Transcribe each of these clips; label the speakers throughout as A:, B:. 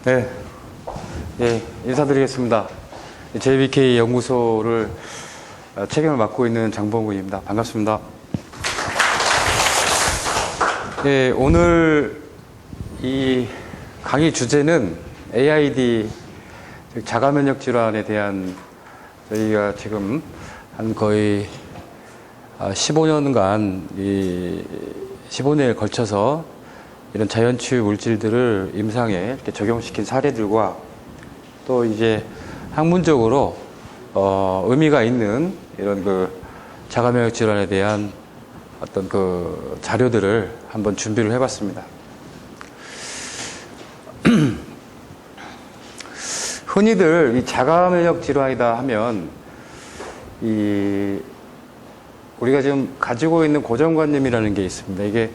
A: 네, 예, 인사드리겠습니다. JBK 연구소를 책임을 맡고 있는 장봉근입니다. 반갑습니다. 예, 오늘 이 강의 주제는 AID, 자가면역 질환에 대한 저희가 지금 한 거의 15년간 15년에 걸쳐서 이런 자연치유 물질들을 임상에 이렇게 적용시킨 사례들과 또 이제 학문적으로 의미가 있는 이런 그 자가면역 질환에 대한 어떤 그 자료들을 한번 준비를 해봤습니다. 흔히들 이 자가면역 질환이다 하면 우리가 지금 가지고 있는 고정관념이라는 게 있습니다. 이게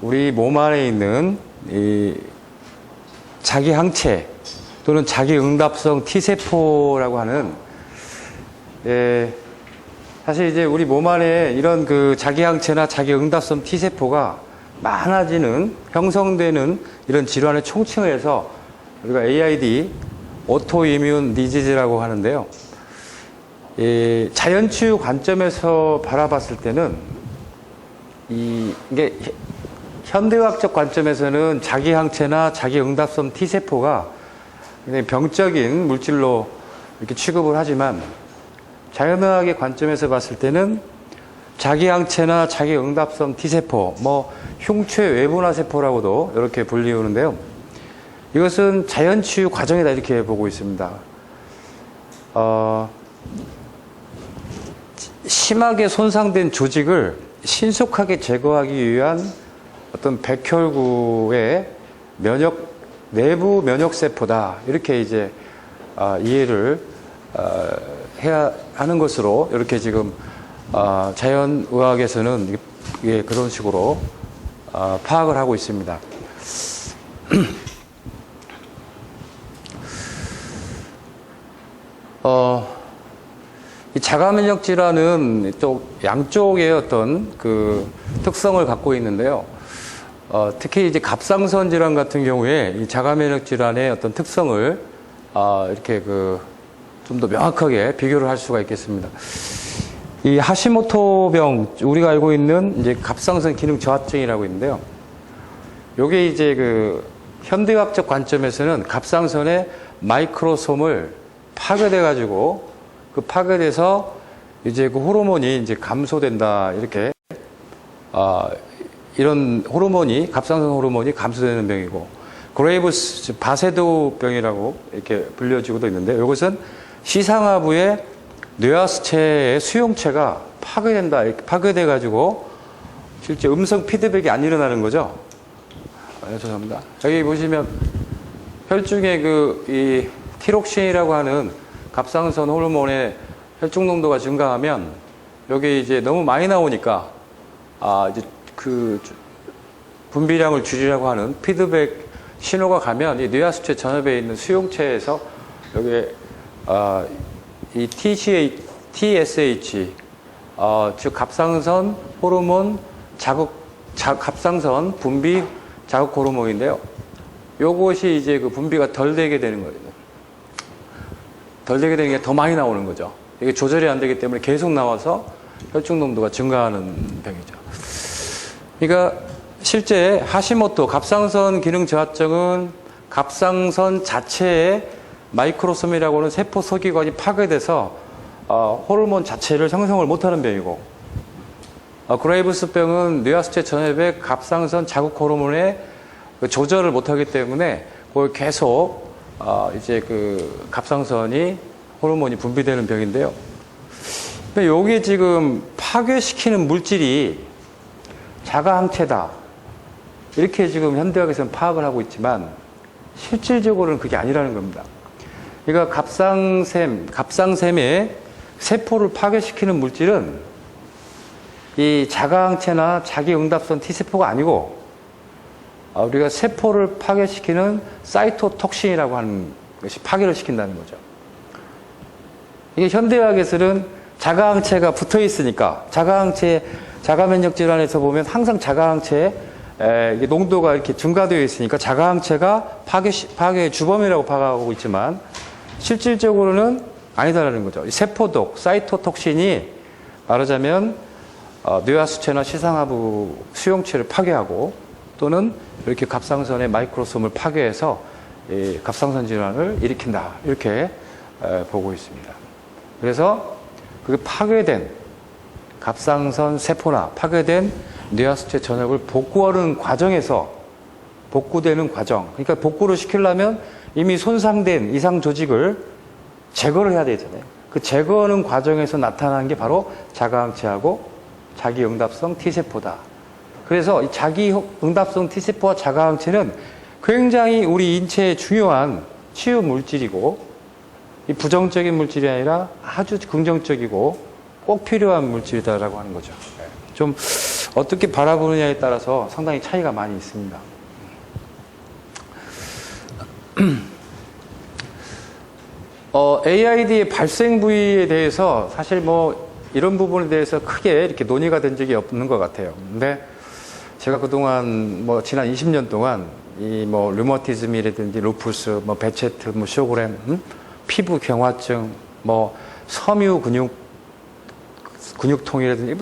A: 우리 몸 안에 있는 이 자기 항체 또는 자기 응답성 T세포라고 하는, 사실 이제 우리 몸 안에 이런 그 자기 항체나 자기 응답성 T세포가 많아지는, 형성되는 이런 질환의 총칭을 해서 우리가 AID, 오토이뮨 디지즈라고 하는데요. 자연치유 관점에서 바라봤을 때는 이게 현대의학적 관점에서는 자기 항체나 자기 응답성 T세포가 굉장히 병적인 물질로 이렇게 취급을 하지만, 자연의학의 관점에서 봤을 때는 자기 항체나 자기 응답성 T세포, 흉쇄 외분화 세포라고도 이렇게 불리우는데요. 이것은 자연치유 과정이다 이렇게 보고 있습니다. 심하게 손상된 조직을 신속하게 제거하기 위한 어떤 백혈구의 내부 면역세포다. 이렇게 이제, 이해를, 해야 하는 것으로 이렇게 지금, 자연의학에서는 그런 식으로, 파악을 하고 있습니다. 이 자가면역 질환은 또 양쪽의 어떤 그 특성을 갖고 있는데요. 특히 이제 갑상선 질환 같은 경우에 이 자가면역 질환의 어떤 특성을 이렇게 좀 더 명확하게 비교를 할 수가 있겠습니다. 이 하시모토병, 우리가 알고 있는 이제 갑상선 기능 저하증이라고 있는데요. 요게 이제 현대의학적 관점에서는 갑상선의 마이크로솜을 파괴돼 가지고 파괴돼서 이제 그 호르몬이 이제 감소된다, 이렇게 이런 호르몬이, 갑상선 호르몬이 감소되는 병이고, 그레이브스 바세도병이라고 이렇게 불려지고도 있는데, 이것은 시상하부의 뇌하수체의 수용체가 파괴된다, 이렇게 파괴돼 가지고 실제 음성 피드백이 안 일어나는 거죠. 죄송합니다. 여기 보시면 혈중에 이 티록신이라고 하는 갑상선 호르몬의 혈중 농도가 증가하면 여기 이제 너무 많이 나오니까 이제 분비량을 줄이라고 하는 피드백 신호가 가면 이 뇌하수체 전엽에 있는 수용체에서 여기에 이 TSH, 즉 갑상선 호르몬 갑상선 분비 자극 호르몬인데요. 요것이 이제 분비가 덜 되게 되는 거예요. 덜 되게 되는 게 더 많이 나오는 거죠. 이게 조절이 안 되기 때문에 계속 나와서 혈중 농도가 증가하는 병이죠. 그러니까 실제 하시모토 갑상선 기능 저하증은 갑상선 자체의 마이크로솜이라고 하는 세포 소기관이 파괴돼서 호르몬 자체를 형성을 못하는 병이고, 그레이브스병은 뇌하수체 전엽의 갑상선 자극 호르몬의 조절을 못하기 때문에 그걸 계속 이제 갑상선이 호르몬이 분비되는 병인데요. 근데 여기 지금 파괴시키는 물질이 자가항체다, 이렇게 지금 현대학에서는 파악을 하고 있지만 실질적으로는 그게 아니라는 겁니다. 그러니까 갑상샘의 세포를 파괴시키는 물질은 이 자가항체나 자기 응답성 T세포가 아니고, 우리가 세포를 파괴시키는 사이토톡신이라고 하는 것이 파괴를 시킨다는 거죠. 이게 현대의학에서는 자가항체가 붙어 있으니까, 자가면역 질환에서 보면 항상 자가항체에 이게 농도가 이렇게 증가되어 있으니까 자가항체가 파괴의 주범이라고 파악하고 있지만 실질적으로는 아니다라는 거죠. 이 세포독, 사이토톡신이 말하자면 뇌하수체나 시상하부 수용체를 파괴하고 또는 이렇게 갑상선의 마이크로솜을 파괴해서 이 갑상선 질환을 일으킨다. 이렇게 보고 있습니다. 그래서 그 파괴된 갑상선 세포나 파괴된 뇌하수체 전역을 복구하는 과정에서 복구되는 과정. 그러니까 복구를 시키려면 이미 손상된 이상 조직을 제거를 해야 되잖아요. 그 제거하는 과정에서 나타나는 게 바로 자가항체하고 자기응답성 T세포다. 그래서 이 자기응답성 T세포와 자가항체는 굉장히 우리 인체에 중요한 치유 물질이고 이 부정적인 물질이 아니라 아주 긍정적이고 꼭 필요한 물질이다라고 하는 거죠. 좀 어떻게 바라보느냐에 따라서 상당히 차이가 많이 있습니다. AID의 발생 부위에 대해서 사실 뭐 이런 부분에 대해서 크게 이렇게 논의가 된 적이 없는 것 같아요. 근데 제가 그동안 뭐 지난 20년 동안 이 뭐 류머티즘이라든지 루푸스, 뭐 베체트, 뭐 쇼그램, 피부 경화증, 뭐 섬유 근육통이라든지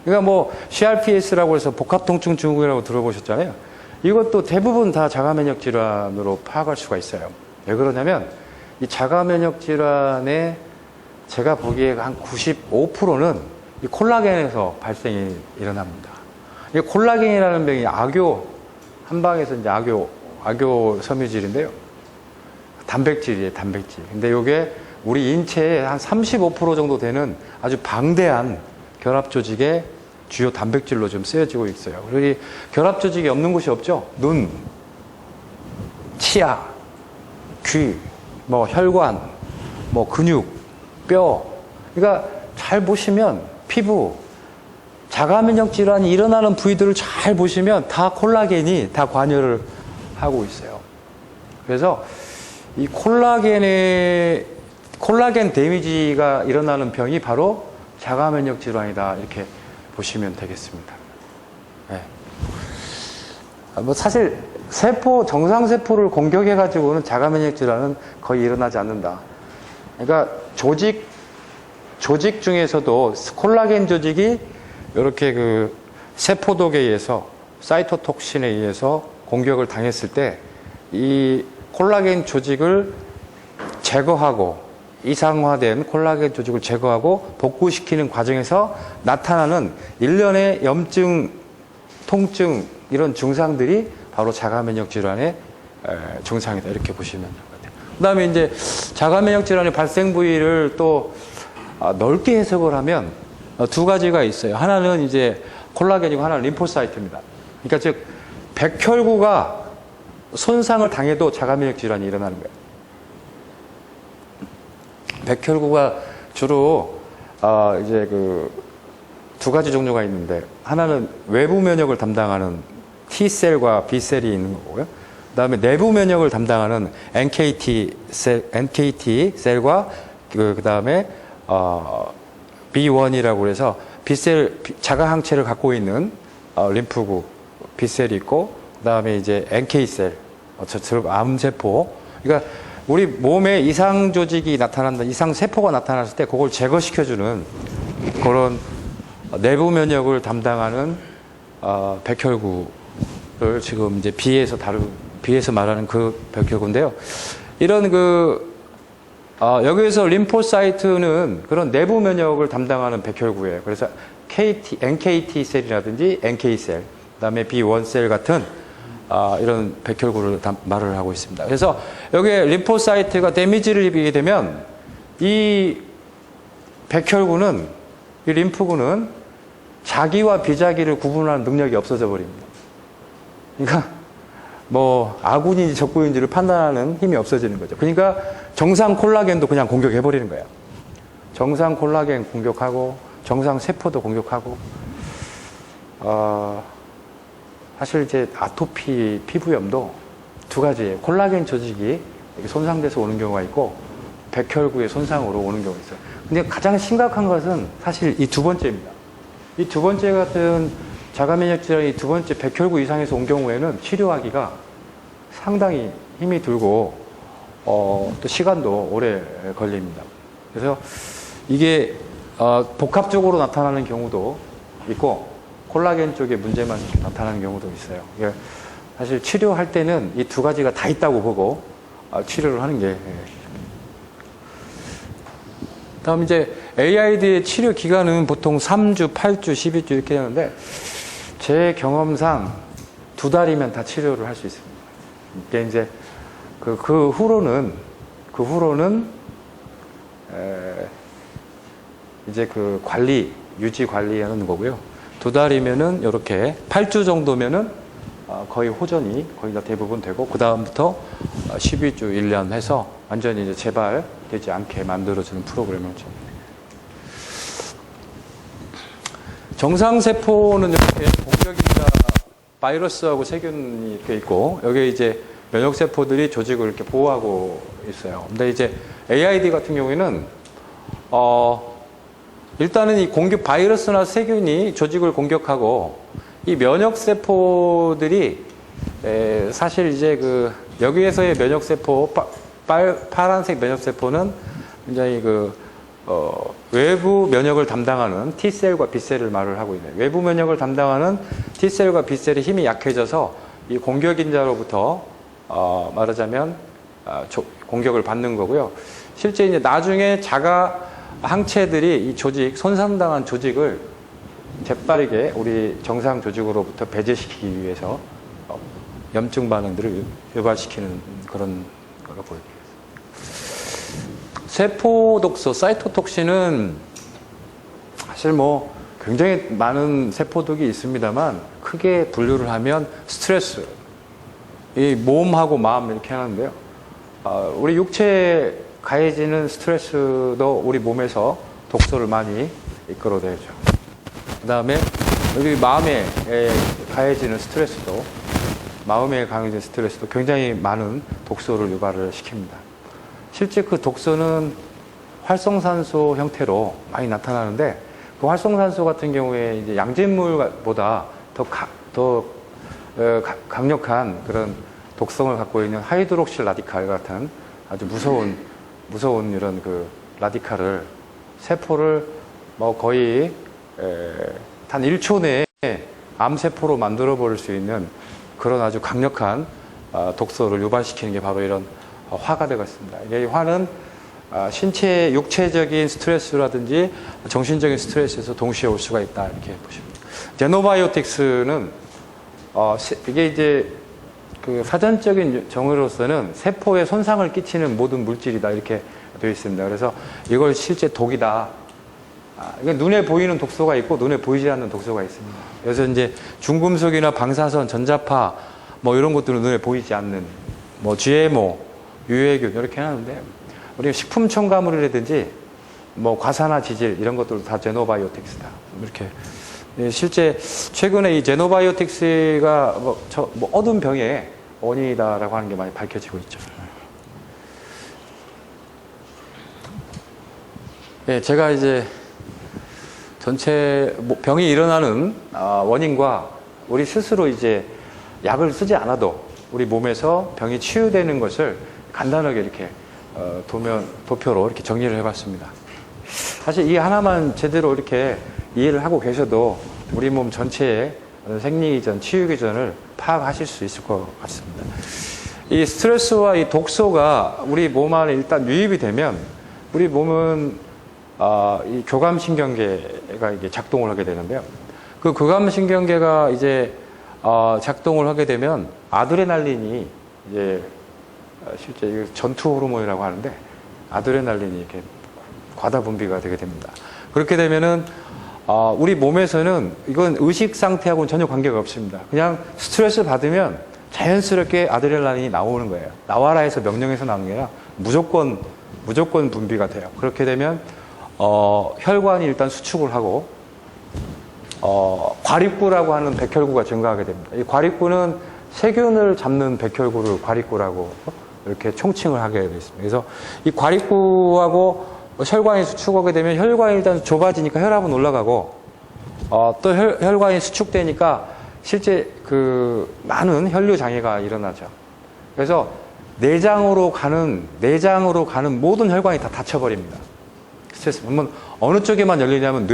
A: 그러니까 뭐 CRPS라고 해서 복합통증 증후군이라고 들어보셨잖아요. 이것도 대부분 다 자가면역 질환으로 파악할 수가 있어요. 왜 그러냐면 이 자가면역 질환의 제가 보기에 한 95%는 이 콜라겐에서 발생이 일어납니다. 이 콜라겐이라는 병이 한방에서 이제 악교 섬유질인데요. 단백질이에요, 단백질. 근데 이게 우리 인체의 한 35% 정도 되는 아주 방대한 결합 조직의 주요 단백질로 좀 쓰여지고 있어요. 그리고 이 결합 조직이 없는 곳이 없죠. 눈, 치아, 귀, 뭐 혈관, 뭐 근육, 뼈. 그러니까 잘 보시면 피부, 자가면역 질환이 일어나는 부위들을 잘 보시면 다 콜라겐이 다 관여를 하고 있어요. 그래서 이 콜라겐 데미지가 일어나는 병이 바로 자가면역 질환이다. 이렇게 보시면 되겠습니다. 네. 뭐 사실 정상 세포를 공격해 가지고는 자가면역 질환은 거의 일어나지 않는다. 그러니까 조직 중에서도 콜라겐 조직이 이렇게 그 세포독에 의해서 사이토톡신에 의해서 공격을 당했을 때 이 콜라겐 조직을 제거하고 이상화된 콜라겐 조직을 제거하고 복구시키는 과정에서 나타나는 일련의 염증, 통증 이런 증상들이 바로 자가면역 질환의 증상이다. 이렇게 보시면 될 것 같아요. 그 다음에 이제 자가면역 질환의 발생 부위를 또 넓게 해석을 하면 두 가지가 있어요. 하나는 이제 콜라겐이고 하나는 림포사이트입니다. 그러니까 즉 백혈구가 손상을 당해도 자가면역 질환이 일어나는 거예요. 백혈구가 주로 이제 그 두 가지 종류가 있는데 하나는 외부 면역을 담당하는 T셀과 B셀이 있는 거고요. 그다음에 내부 면역을 담당하는 NKT 셀과 그다음에 B1이라고 해서 B셀 자가항체를 갖고 있는 림프구 B셀이 있고 그다음에 이제 NK셀 암세포. 그러니까 우리 몸에 이상 조직이 나타난다, 이상 세포가 나타났을 때 그걸 제거시켜주는 그런 내부 면역을 담당하는 백혈구를 지금 이제 B에서 말하는 그 백혈구인데요. 이런 여기에서 림포사이트는 그런 내부 면역을 담당하는 백혈구예요. 그래서 NKT 셀이라든지 NK 셀, 그다음에 B1 셀 같은 이런 백혈구를 말을 하고 있습니다. 그래서 여기에 림포사이트가 데미지를 입게 되면 이 백혈구는, 이 림프구는 자기와 비자기를 구분하는 능력이 없어져 버립니다. 그러니까 뭐 아군인지 적군인지를 판단하는 힘이 없어지는 거죠. 그러니까 정상 콜라겐도 그냥 공격해 버리는 거예요. 정상 콜라겐 공격하고 정상 세포도 공격하고 사실 이제 아토피 피부염도 두 가지예요. 콜라겐 조직이 손상돼서 오는 경우가 있고 백혈구의 손상으로 오는 경우가 있어요. 근데 가장 심각한 것은 사실 이 두 번째입니다. 이 두 번째 같은 자가면역 질환이 두 번째 백혈구 이상에서 온 경우에는 치료하기가 상당히 힘이 들고 또 시간도 오래 걸립니다. 그래서 이게 복합적으로 나타나는 경우도 있고 콜라겐 쪽에 문제만 나타나는 경우도 있어요. 사실 치료할 때는 이 두 가지가 다 있다고 보고 치료를 하는 게. 다음 이제 AID의 치료 기간은 보통 3주, 8주, 12주 이렇게 되는데 제 경험상 2달이면 다 치료를 할 수 있습니다. 이게 이제 그 후로는 이제 그 유지 관리하는 거고요. 2달이면은 이렇게 8주 정도면은 거의 호전이 거의 다 대부분 되고 그 다음부터 12주, 1년 해서 완전히 이제 재발되지 않게 만들어주는 프로그램을 좀. 정상세포는 이렇게 공격인자 바이러스하고 세균이 이렇게 있고 여기에 이제 면역세포들이 조직을 이렇게 보호하고 있어요. 근데 이제 AID 같은 경우에는 일단은 이 바이러스나 세균이 조직을 공격하고 이 면역세포들이 사실 이제 여기에서의 면역세포 파란색 면역세포는 굉장히 외부 면역을 담당하는 T셀과 B셀을 말을 하고 있네요. 외부 면역을 담당하는 T셀과 B셀의 힘이 약해져서 이 공격인자로부터 말하자면 공격을 받는 거고요. 실제 이제 나중에 자가 항체들이 이 손상당한 조직을 재빠르게 우리 정상 조직으로부터 배제시키기 위해서 염증 반응들을 유발시키는 그런 거가 보입니다. 세포 독소, 사이토톡신은 사실 굉장히 많은 세포독이 있습니다만 크게 분류를 하면 스트레스, 이 몸하고 마음 이렇게 하는데요. 우리 육체에 가해지는 스트레스도 우리 몸에서 독소를 많이 이끌어내죠. 그 다음에 우리 마음에 가해지는 스트레스도 굉장히 많은 독소를 유발을 시킵니다. 실제 그 독소는 활성산소 형태로 많이 나타나는데 그 활성산소 같은 경우에 이제 양질물보다 더 강력한 그런 독성을 갖고 있는 하이드록실 라디칼 같은 아주 무서운 이런 라디칼을 세포를 거의 단 1초 내에 암세포로 만들어 버릴 수 있는 그런 아주 강력한 독소를 유발시키는 게 바로 이런 화가 되고 있습니다. 이 화는 신체 육체적인 스트레스라든지 정신적인 스트레스에서 동시에 올 수가 있다 이렇게 보시면 됩니다. 제노바이오틱스는 이게 이제 사전적인 정의로서는 세포에 손상을 끼치는 모든 물질이다 이렇게 되어 있습니다. 그래서 이걸 실제 독이다. 이게 눈에 보이는 독소가 있고 눈에 보이지 않는 독소가 있습니다. 그래서 이제 중금속이나 방사선, 전자파 이런 것들은 눈에 보이지 않는 GMO, 유해균 이렇게 하는데 우리가 식품 첨가물이라든지 과산화 지질 이런 것들도 다 제노바이오틱스다. 이렇게 실제 최근에 이 제노바이오틱스가 어두운 병의 원인이다라고 하는 게 많이 밝혀지고 있죠. 예, 제가 이제 전체 병이 일어나는 원인과 우리 스스로 이제 약을 쓰지 않아도 우리 몸에서 병이 치유되는 것을 간단하게 이렇게 도표로 이렇게 정리를 해봤습니다. 사실 이 하나만 제대로 이렇게 이해를 하고 계셔도 우리 몸 전체의 생리기전, 치유기전을 파악하실 수 있을 것 같습니다. 이 스트레스와 이 독소가 우리 몸 안에 일단 유입이 되면 우리 몸은 이 교감신경계가 이게 작동을 하게 되는데요. 그 교감신경계가 이제 작동을 하게 되면 아드레날린이 이제 실제 전투 호르몬이라고 하는데 아드레날린이 이렇게 과다 분비가 되게 됩니다. 그렇게 되면은 우리 몸에서는 이건 의식 상태하고는 전혀 관계가 없습니다. 그냥 스트레스 받으면 자연스럽게 아드레날린이 나오는 거예요. 나와라 해서 명령해서 나오는 게 아니라 무조건 분비가 돼요. 그렇게 되면 혈관이 일단 수축을 하고 과립구라고 하는 백혈구가 증가하게 됩니다. 이 과립구는 세균을 잡는 백혈구를 과립구라고 이렇게 총칭을 하게 되어 있습니다. 그래서 이 과립구하고 혈관이 수축하게 되면 혈관이 일단 좁아지니까 혈압은 올라가고 또 혈관이 수축되니까 실제 그 많은 혈류 장애가 일어나죠. 그래서 내장으로 가는 모든 혈관이 다 닫혀버립니다. 스트레스 보면 어느 쪽에만 열리냐면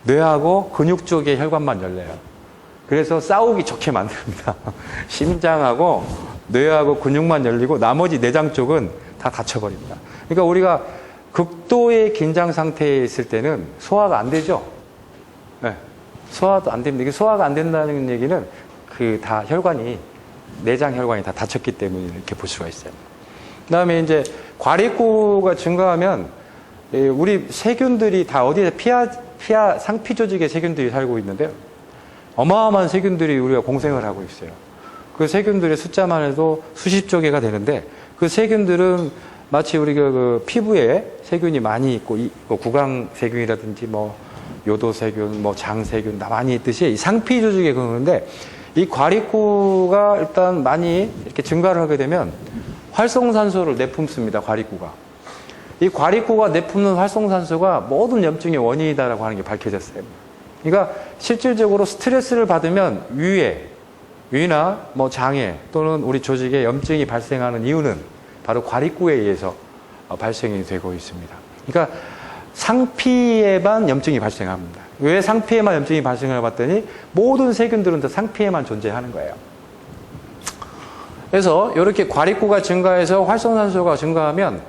A: 뇌하고 근육 쪽의 혈관만 열려요. 그래서 싸우기 좋게 만듭니다. 심장하고 뇌하고 근육만 열리고 나머지 내장 쪽은 다 닫혀버립니다. 그러니까 우리가 극도의 긴장 상태에 있을 때는 소화가 안 되죠. 네. 소화도 안 됩니다. 이게 소화가 안 된다는 얘기는 그 다 내장 혈관이 다 닫혔기 때문에 이렇게 볼 수가 있어요. 그 다음에 이제 과립구가 증가하면 우리 세균들이 다 어디에 피하 상피 조직의 세균들이 살고 있는데요. 어마어마한 세균들이 우리가 공생을 하고 있어요. 그 세균들의 숫자만 해도 수십조 개가 되는데 그 세균들은 마치 우리가 그 피부에 세균이 많이 있고 구강 세균이라든지 뭐 요도 세균, 뭐 장 세균 다 많이 있듯이 이 상피 조직에 그러는데 이 과립구가 일단 많이 이렇게 증가를 하게 되면 활성산소를 내뿜습니다. 과립구가. 이 과립구가 내뿜는 활성산소가 모든 염증의 원인이다라고 하는 게 밝혀졌어요. 그러니까 실질적으로 스트레스를 받으면 위나 뭐 장애 또는 우리 조직에 염증이 발생하는 이유는 바로 과립구에 의해서 발생이 되고 있습니다. 그러니까 상피에만 염증이 발생합니다. 왜 상피에만 염증이 발생을 해봤더니 모든 세균들은 다 상피에만 존재하는 거예요. 그래서 이렇게 과립구가 증가해서 활성산소가 증가하면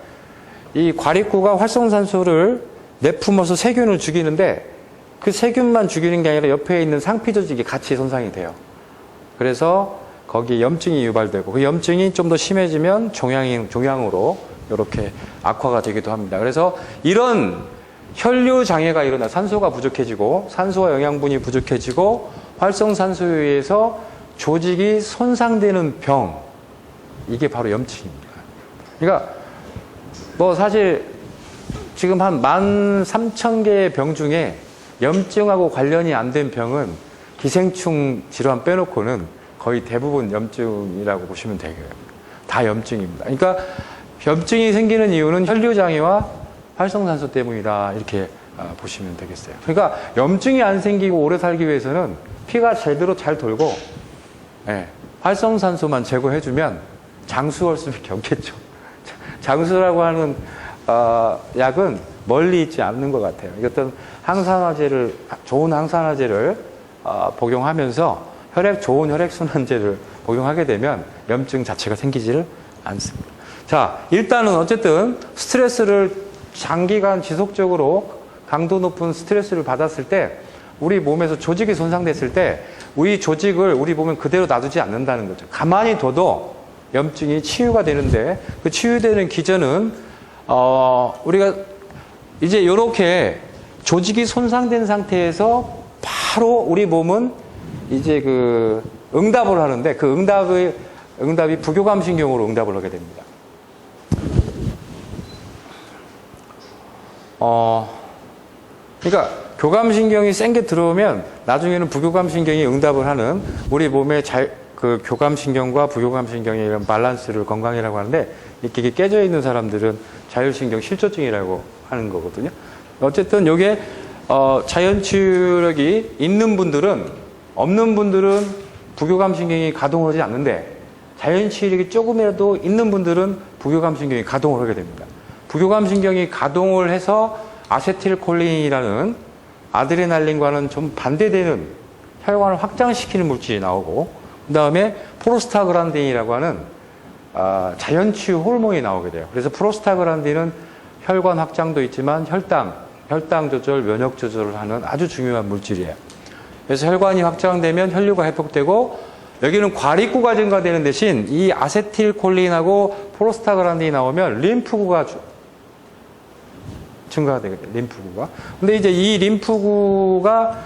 A: 이 과립구가 활성산소를 내뿜어서 세균을 죽이는데 그 세균만 죽이는 게 아니라 옆에 있는 상피 조직이 같이 손상이 돼요. 그래서 거기에 염증이 유발되고 그 염증이 좀 더 심해지면 종양으로 이렇게 악화가 되기도 합니다. 그래서 이런 혈류 장애가 일어나 산소가 부족해지고 산소와 영양분이 부족해지고 활성산소에 의해서 조직이 손상되는 병, 이게 바로 염증입니다. 그러니까 뭐 사실 지금 한 13,000개의 병 중에 염증하고 관련이 안 된 병은 기생충 질환 빼놓고는 거의 대부분 염증이라고 보시면 되고요. 다 염증입니다. 그러니까 염증이 생기는 이유는 혈류 장애와 활성산소 때문이다 이렇게 보시면 되겠어요. 그러니까 염증이 안 생기고 오래 살기 위해서는 피가 제대로 잘 돌고 활성산소만 제거해주면 장수할 수밖에 없겠죠. 장수라고 하는 약은 멀리 있지 않는 것 같아요. 어떤 좋은 항산화제를 복용하면서 좋은 혈액순환제를 복용하게 되면 염증 자체가 생기지를 않습니다. 자, 일단은 어쨌든 스트레스를 장기간 지속적으로 강도 높은 스트레스를 받았을 때 우리 몸에서 조직이 손상됐을 때 우리 조직을 우리 몸에 그대로 놔두지 않는다는 거죠. 가만히 둬도 염증이 치유가 되는데 그 치유되는 기전은 우리가 이제 이렇게 조직이 손상된 상태에서 바로 우리 몸은 이제 그 응답을 하는데 그 응답이 부교감신경으로 응답을 하게 됩니다. 그러니까 교감신경이 센 게 들어오면 나중에는 부교감신경이 응답을 하는 우리 몸의 그 교감신경과 부교감신경의 이런 밸런스를 건강이라고 하는데 이게 깨져 있는 사람들은 자율신경 실조증이라고 하는 거거든요. 어쨌든 이게 자연치유력이 있는 분들은 없는 분들은 부교감신경이 가동을 하지 않는데 자연치유력이 조금이라도 있는 분들은 부교감신경이 가동을 하게 됩니다. 부교감신경이 가동을 해서 아세틸콜린이라는 아드레날린과는 좀 반대되는 혈관을 확장시키는 물질이 나오고 그 다음에 프로스타그란딘이라고 하는 자연치유 호르몬이 나오게 돼요. 그래서 프로스타그란딘은 혈관 확장도 있지만 혈당 조절, 면역 조절을 하는 아주 중요한 물질이에요. 그래서 혈관이 확장되면 혈류가 회복되고 여기는 과립구가 증가되는 대신 이 아세틸콜린하고 프로스타그란딘이 나오면 림프구가 증가가 되거든요. 림프구가. 근데 이제 이 림프구가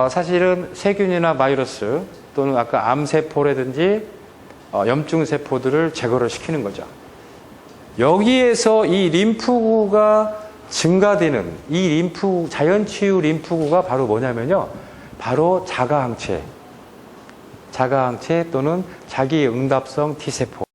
A: 사실은 세균이나 바이러스 또는 아까 암세포라든지 염증세포들을 제거를 시키는 거죠. 여기에서 이 림프구가 증가되는 이 자연치유 림프구가 바로 뭐냐면요. 바로 자가항체 또는 자기응답성 T세포.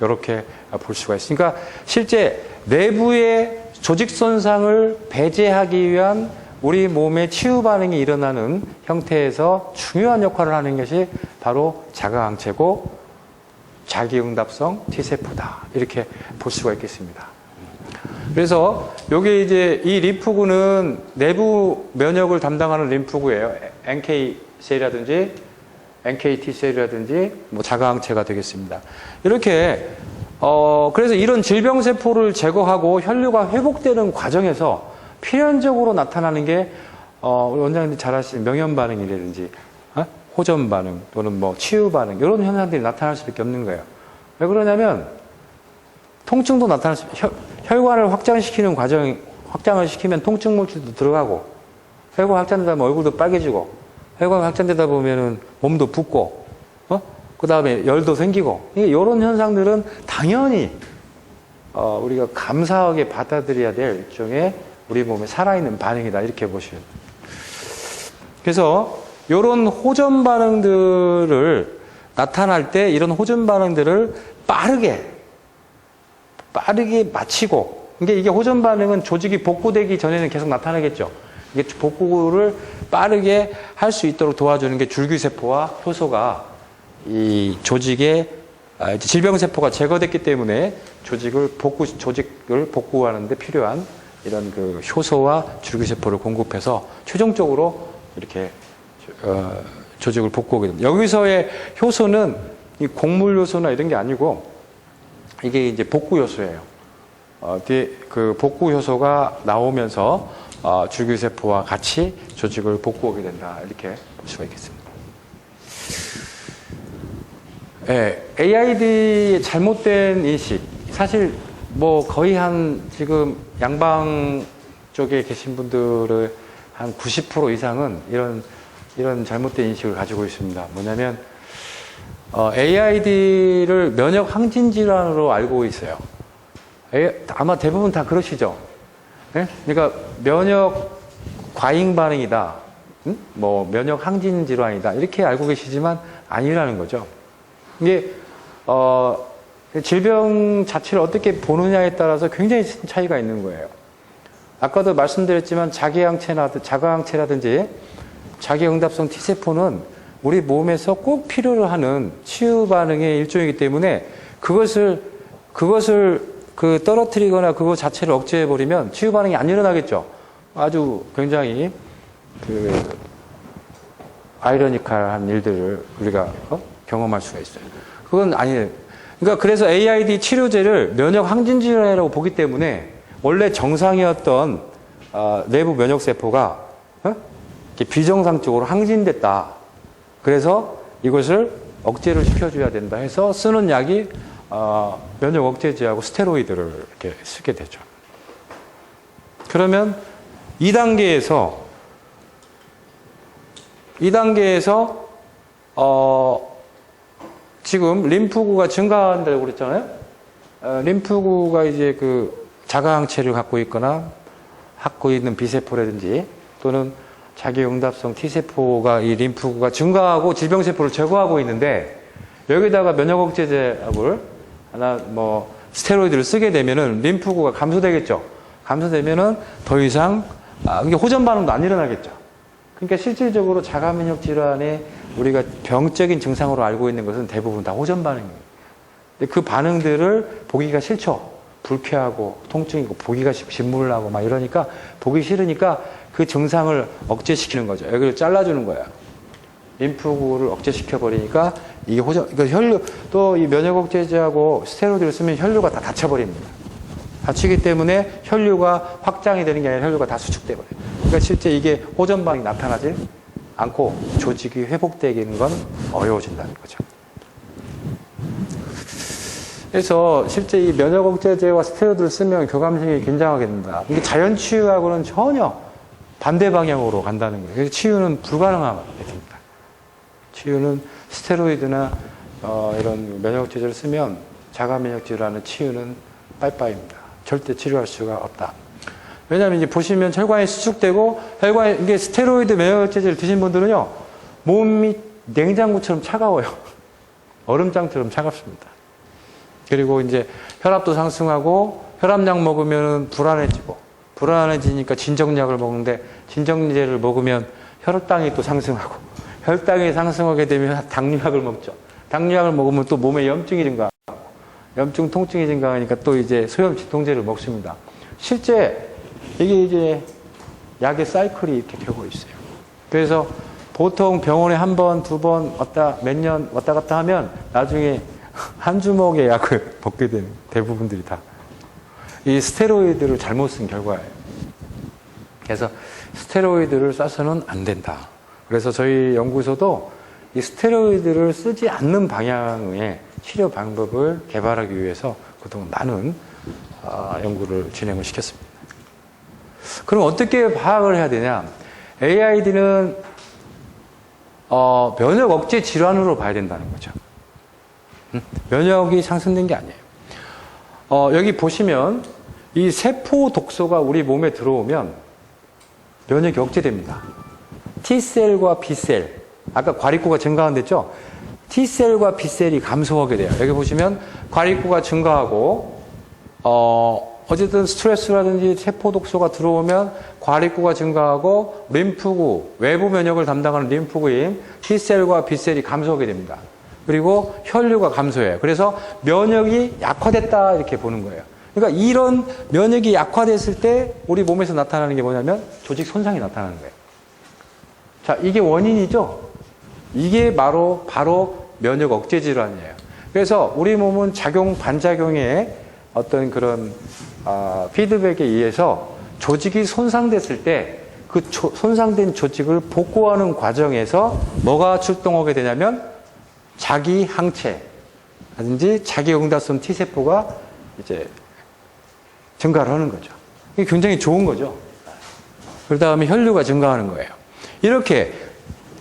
A: 이렇게 볼 수가 있으니까 실제 내부의 조직 손상을 배제하기 위한 우리 몸의 치유 반응이 일어나는 형태에서 중요한 역할을 하는 것이 바로 자가항체고 자기응답성 T세포다. 이렇게 볼 수가 있겠습니다. 그래서 요게 이제 이 림프구는 내부 면역을 담당하는 림프구예요. NK셀이라든지 NKT셀이라든지 뭐 자가항체가 되겠습니다. 이렇게 그래서 이런 질병세포를 제거하고 혈류가 회복되는 과정에서 필연적으로 나타나는 게 우리 원장님들 잘 아시는 명현반응이라든지 호전 반응 또는 뭐 치유 반응 이런 현상들이 나타날 수밖에 없는 거예요. 왜 그러냐면 통증도 나타날 수 혈관을 확장시키는 과정 확장을 시키면 통증 물질도 들어가고 혈관 확장되다 보면 얼굴도 빨개지고 혈관 확장되다 보면은 몸도 붓고 그 다음에 열도 생기고 이런 현상들은 당연히 우리가 감사하게 받아들여야 될 일종의 우리 몸에 살아있는 반응이다 이렇게 보시면 돼요. 그래서 이런 호전 반응들을 나타날 때 이런 호전 반응들을 빠르게 마치고 이게 호전 반응은 조직이 복구되기 전에는 계속 나타나겠죠. 이게 복구를 빠르게 할 수 있도록 도와주는 게 줄기세포와 효소가 이 조직의 질병세포가 제거됐기 때문에 조직을 복구하는 데 필요한 이런 그 효소와 줄기세포를 공급해서 최종적으로 이렇게 조직을 복구하게 됩니다. 여기서의 효소는 이 곡물 요소나 이런 게 아니고 이게 이제 복구 요소예요. 그 복구 효소가 나오면서 줄기세포와 같이 조직을 복구하게 된다 이렇게 볼 수가 있겠습니다. 네, AID의 잘못된 인식 사실 뭐 거의 지금 양방 쪽에 계신 분들의 한 90% 이상은 이런 잘못된 인식을 가지고 있습니다. 뭐냐면 AID를 면역 항진 질환으로 알고 있어요. 아마 대부분 다 그러시죠. 네? 그러니까 면역 과잉 반응이다, 뭐 면역 항진 질환이다 이렇게 알고 계시지만 아니라는 거죠. 이게 질병 자체를 어떻게 보느냐에 따라서 굉장히 차이가 있는 거예요. 아까도 말씀드렸지만 자가항체라든지 자기응답성 T세포는 우리 몸에서 꼭 필요로 하는 치유 반응의 일종이기 때문에 그것을 떨어뜨리거나 그거 자체를 억제해버리면 치유 반응이 안 일어나겠죠. 아주 굉장히 아이러니컬한 일들을 우리가 경험할 수가 있어요. 그건 아니에요. 그러니까 그래서 AID 치료제를 면역 항진 질환이라고 보기 때문에 원래 정상이었던 내부 면역세포가 비정상적으로 항진됐다. 그래서 이것을 억제를 시켜줘야 된다 해서 쓰는 약이 면역 억제제하고 스테로이드를 이렇게 쓰게 되죠. 그러면 2단계에서 지금 림프구가 증가한다고 그랬잖아요. 림프구가 이제 그 자가항체를 갖고 있거나 갖고 있는 B세포라든지 또는 자기응답성 T세포가 이 림프구가 증가하고 질병세포를 제거하고 있는데 여기다가 면역억제제약을 하나 뭐 스테로이드를 쓰게 되면은 림프구가 감소되겠죠. 감소되면은 더 이상 이게 호전 반응도 안 일어나겠죠. 그러니까 실질적으로 자가면역 질환에 우리가 병적인 증상으로 알고 있는 것은 대부분 다 호전 반응이에요. 근데 그 반응들을 보기가 싫죠. 불쾌하고 통증이고 보기가 진물 나고 막 이러니까 보기 싫으니까 그 증상을 억제시키는 거죠. 여기를 잘라주는 거예요. 림프구를 억제시켜 버리니까 이게 그러니까 혈류 또 이 면역 억제제하고 스테로이드를 쓰면 혈류가 다 닫혀버립니다. 닫히기 때문에 혈류가 확장이 되는 게 아니라 혈류가 다 수축돼 버려요. 그러니까 실제 이게 호전 반응이 나타나지 않고 조직이 회복되기는 건 어려워진다는 거죠. 그래서 실제 이 면역 억제제와 스테로이드를 쓰면 교감신경이 긴장하게 된다. 이게 자연 치유하고는 전혀 반대 방향으로 간다는 거예요. 그래서 치유는 불가능하게 됩니다. 치유는 스테로이드나 이런 면역 억제제를 쓰면 자가 면역 질환의 치유는 빠이빠이입니다. 절대 치료할 수가 없다. 왜냐하면 이제 보시면 혈관이 수축되고 이게 스테로이드 면역 억제제를 드신 분들은요 몸이 냉장고처럼 차가워요. 얼음장처럼 차갑습니다. 그리고 이제 혈압도 상승하고 혈압약 먹으면 불안해지고 불안해지니까 진정약을 먹는데 진정제를 먹으면 혈당이 또 상승하고 혈당이 상승하게 되면 당뇨약을 먹죠. 당뇨약을 먹으면 또 몸에 염증이 증가하고 염증 통증이 증가하니까 또 이제 소염 진통제를 먹습니다. 실제 이게 이제 약의 사이클이 이렇게 되고 있어요. 그래서 보통 병원에 한 번, 두 번 몇 년 왔다 갔다 하면 나중에 한 주먹의 약을 먹게 되는 대부분들이 다 이 스테로이드를 잘못 쓴 결과예요. 그래서 스테로이드를 써서는 안 된다. 그래서 저희 연구소도 이 스테로이드를 쓰지 않는 방향의 치료 방법을 개발하기 위해서 그동안 많은 연구를 진행을 시켰습니다. 그럼 어떻게 파악을 해야 되냐? AID는 면역 억제 질환으로 봐야 된다는 거죠. 면역이 상승된 게 아니에요. 여기 보시면 이 세포 독소가 우리 몸에 들어오면 면역이 억제됩니다. T셀과 B셀, 아까 과립구가 증가한댔죠? T셀과 B셀이 감소하게 돼요. 여기 보시면 과립구가 증가하고 어쨌든 스트레스라든지 세포 독소가 들어오면 과립구가 증가하고 림프구, 외부 면역을 담당하는 림프구인 T셀과 B셀이 감소하게 됩니다. 그리고 혈류가 감소해요. 그래서 면역이 약화됐다 이렇게 보는 거예요. 그러니까 이런 면역이 약화됐을 때 우리 몸에서 나타나는 게 뭐냐면 조직 손상이 나타나는 거예요. 자, 이게 원인이죠? 이게 바로 면역 억제 질환이에요. 그래서 우리 몸은 작용, 반작용의 어떤 그런 피드백에 의해서 조직이 손상됐을 때 그 손상된 조직을 복구하는 과정에서 뭐가 출동하게 되냐면 자기 항체라든지 자기 응답성 T세포가 이제 증가를 하는 거죠. 이게 굉장히 좋은 거죠. 그 다음에 혈류가 증가하는 거예요. 이렇게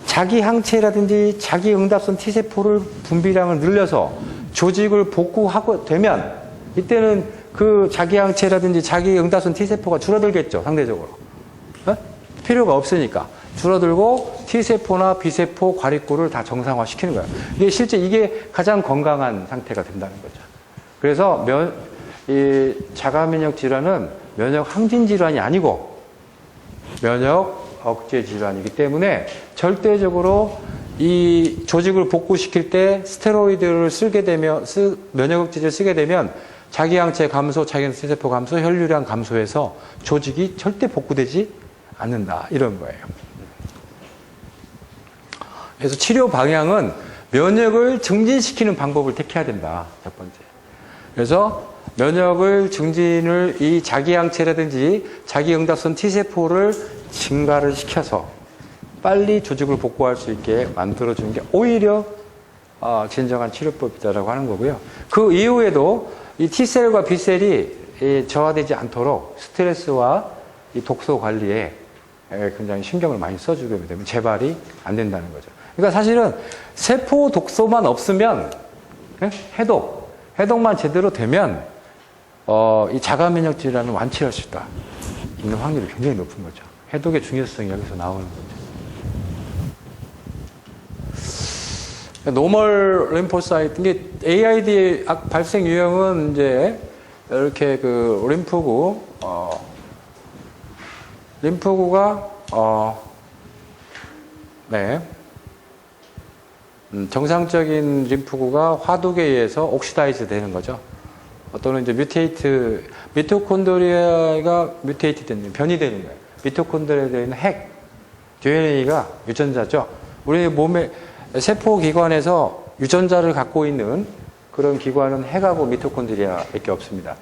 A: 자기 항체라든지 자기 응답성 T세포를 분비량을 늘려서 조직을 복구하고 되면 이때는 그 자기 항체라든지 자기 응답성 T세포가 줄어들겠죠. 상대적으로. 필요가 없으니까. 줄어들고 T세포나 B세포, 과립구를 다 정상화시키는 거예요. 이게 실제 이게 가장 건강한 상태가 된다는 거죠. 그래서 이 자가면역 질환은 면역 항진 질환이 아니고 면역 억제 질환이기 때문에 절대적으로 이 조직을 복구시킬 때 스테로이드를 쓰게 되면 면역 억제제를 쓰게 되면 자기 항체 감소, 자기 T세포 감소, 혈류량 감소해서 조직이 절대 복구되지 않는다. 이런 거예요. 그래서 치료 방향은 면역을 증진시키는 방법을 택해야 된다. 첫 번째. 그래서 면역을 증진을 이 자기 항체라든지 자기 응답성 T세포를 증가를 시켜서 빨리 조직을 복구할 수 있게 만들어주는 게 오히려 진정한 치료법이다라고 하는 거고요. 그 이후에도 이 T셀과 B셀이 저하되지 않도록 스트레스와 이 독소 관리에 굉장히 신경을 많이 써주게 되면 재발이 안 된다는 거죠. 그러니까 사실은 세포 독소만 없으면 해독만 제대로 되면 이 자가면역 질환을 완치할 수 있는 확률이 굉장히 높은 거죠. 해독의 중요성이 여기서 나오는 거죠. 노멀 림포사이트, 이게 AID 발생 유형은 이제 이렇게 그 림프구가 정상적인 림프구가 화독에 의해서 옥시다이즈 되는 거죠. 또는 이제 미토콘드리아가 뮤테이트 되는, 변이 되는 거예요. 미토콘드리아에 있는 핵, DNA가 유전자죠. 우리 몸의 세포기관에서 유전자를 갖고 있는 그런 기관은 핵하고 미토콘드리아밖에 없습니다.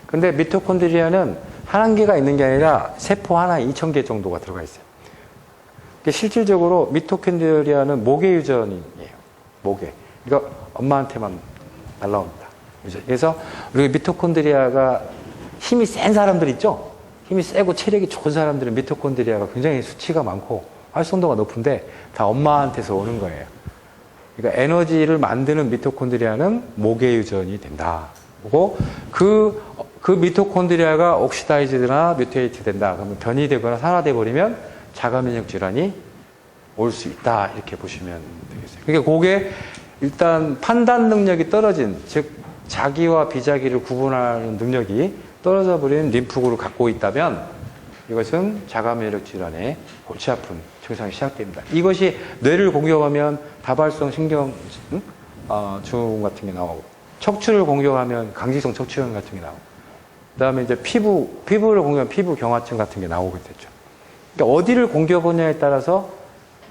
A: 근데 미토콘드리아는 한 개가 있는 게 아니라 세포 하나에 2,000개 정도가 들어가 있어요. 실질적으로 미토콘드리아는 모계 유전이에요. 모계. 그러니까 엄마한테만 날라옵니다. 그래서 우리 미토콘드리아가 힘이 센 사람들 있죠? 힘이 세고 체력이 좋은 사람들은 미토콘드리아가 굉장히 수치가 많고 활성도가 높은데 다 엄마한테서 오는 거예요. 그러니까 에너지를 만드는 미토콘드리아는 모계 유전이 된다. 그리고 그 미토콘드리아가 옥시다이즈나 뮤테이트 된다. 그러면 변이 되거나 산화돼 버리면 자가면역 질환이 올 수 있다. 이렇게 보시면 되겠어요. 그러니까 그게 일단 판단 능력이 떨어진, 즉 자기와 비자기를 구분하는 능력이 떨어져 버린 림프구를 갖고 있다면 이것은 자가면역 질환의 골치 아픈 증상이 시작됩니다. 이것이 뇌를 공격하면 다발성 신경 증후군 같은 게 나오고, 척추를 공격하면 강직성 척추염 같은 게 나오고, 그다음에 이제 피부를 공격하면 피부 경화증 같은 게 나오게 되죠. 그러니까 어디를 공격하냐에 따라서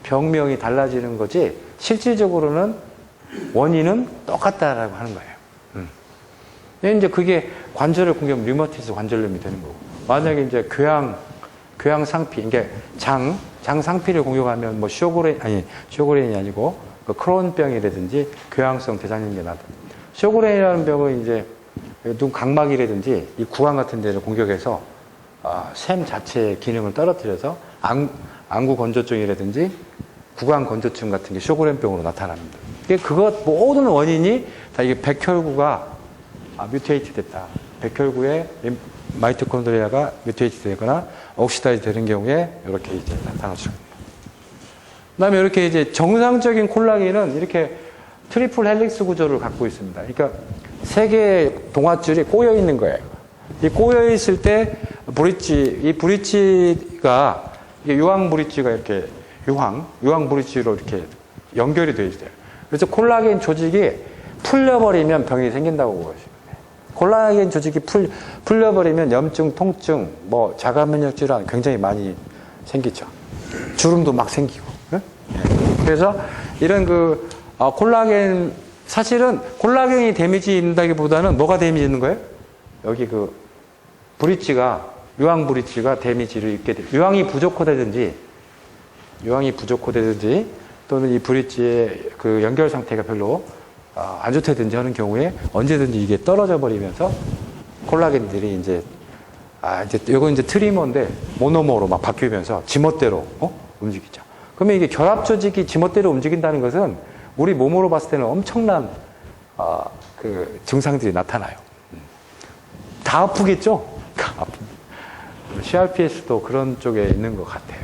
A: 병명이 달라지는 거지, 실질적으로는 원인은 똑같다라고 하는 거예요. 근데 이제 그게 관절을 공격하면 류마티스 관절염이 되는 거고, 만약에 이제 교양 상피, 이게 장 상피를 공격하면 뭐 쇼그레인이 아니고 그 크론병이라든지 교양성 대장염이 나다. 쇼그레인이라는 병은 이제 눈 각막이라든지 이 구강 같은 데를 공격해서 샘 자체의 기능을 떨어뜨려서 안구 건조증이라든지 구강 건조증 같은 게 쇼그레인병으로 나타납니다. 그것 모든 원인이 다 이게 백혈구가 뮤테이트 됐다. 백혈구의 마이토콘드리아가 뮤테이트 되거나 옥시다이즈 되는 경우에 이렇게 이제 나타나죠. 그다음에 이렇게 이제 정상적인 콜라겐은 이렇게 트리플 헬릭스 구조를 갖고 있습니다. 그러니까 세 개의 동아줄이 꼬여 있는 거예요. 이 꼬여 있을 때 이 브릿지가 유황 브릿지가 이렇게 유황 브릿지로 이렇게 연결이 되어 있어요. 그래서 콜라겐 조직이 풀려버리면 병이 생긴다고 보시면 돼요. 콜라겐 조직이 풀려버리면 염증, 통증, 뭐 자가면역 질환 굉장히 많이 생기죠. 주름도 막 생기고. 네? 그래서 이런 콜라겐, 사실은 콜라겐이 데미지 있는다기보다는 뭐가 데미지 있는 거예요? 여기 유황 브릿지가 데미지를 입게 돼요. 유황이 부족하다든지 또는 이 브릿지의 그 연결 상태가 별로 안 좋다든지 하는 경우에 언제든지 이게 떨어져 버리면서 콜라겐들이 이제 이건 이제 트리머인데 모노머로 막 바뀌면서 지멋대로 움직이죠. 그러면 이게 결합 조직이 지멋대로 움직인다는 것은 우리 몸으로 봤을 때는 엄청난 그 증상들이 나타나요. 다 아프겠죠? 아픕니다. CRPS도 그런 쪽에 있는 것 같아요.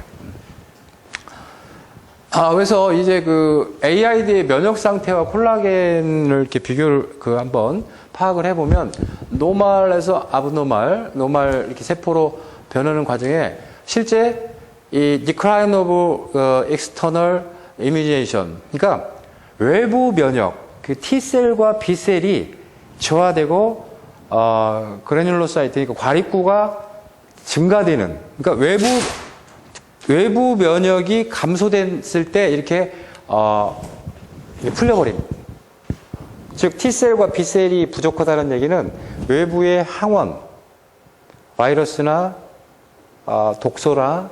A: 그래서 이제 그 AID의 면역 상태와 콜라겐을 이렇게 비교를 한번 파악을 해보면, 노멀에서 아브노멀, 노멀 이렇게 세포로 변하는 과정에 실제 이 decline of external immunization, 그러니까 외부 면역, 그 T셀과 B셀이 저하되고, 그래놀로사이트, 그러니까 과립구가 증가되는, 그러니까 외부 면역이 감소됐을 때 이렇게 풀려버립니다. 즉 T셀과 B셀이 부족하다는 얘기는 외부의 항원, 바이러스나 독소나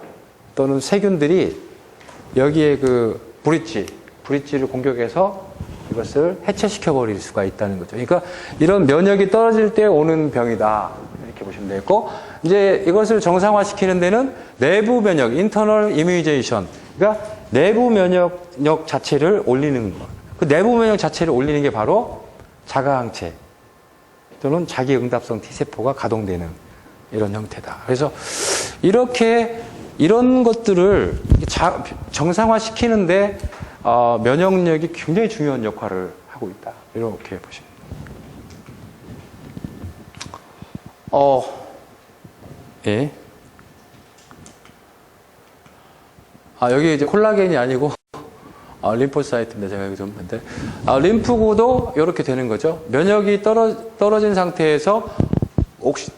A: 또는 세균들이 여기에 그 브릿지를 공격해서 이것을 해체시켜버릴 수가 있다는 거죠. 그러니까 이런 면역이 떨어질 때 오는 병이다, 이렇게 보시면 되겠고, 이제 이것을 정상화시키는 데는 내부 면역, internal immunization, 그러니까 내부 면역력 자체를 올리는 것. 그 내부 면역 자체를 올리는 게 바로 자가항체 또는 자기응답성 T세포가 가동되는 이런 형태다. 그래서 이런 것들을 정상화시키는데 면역력이 굉장히 중요한 역할을 하고 있다, 이렇게 보시면 됩니다. 예. 여기 이제 콜라겐이 아니고 림포사이트인데 제가 여기 좀 했는데, 림프구도 이렇게 되는 거죠. 면역이 떨어진 상태에서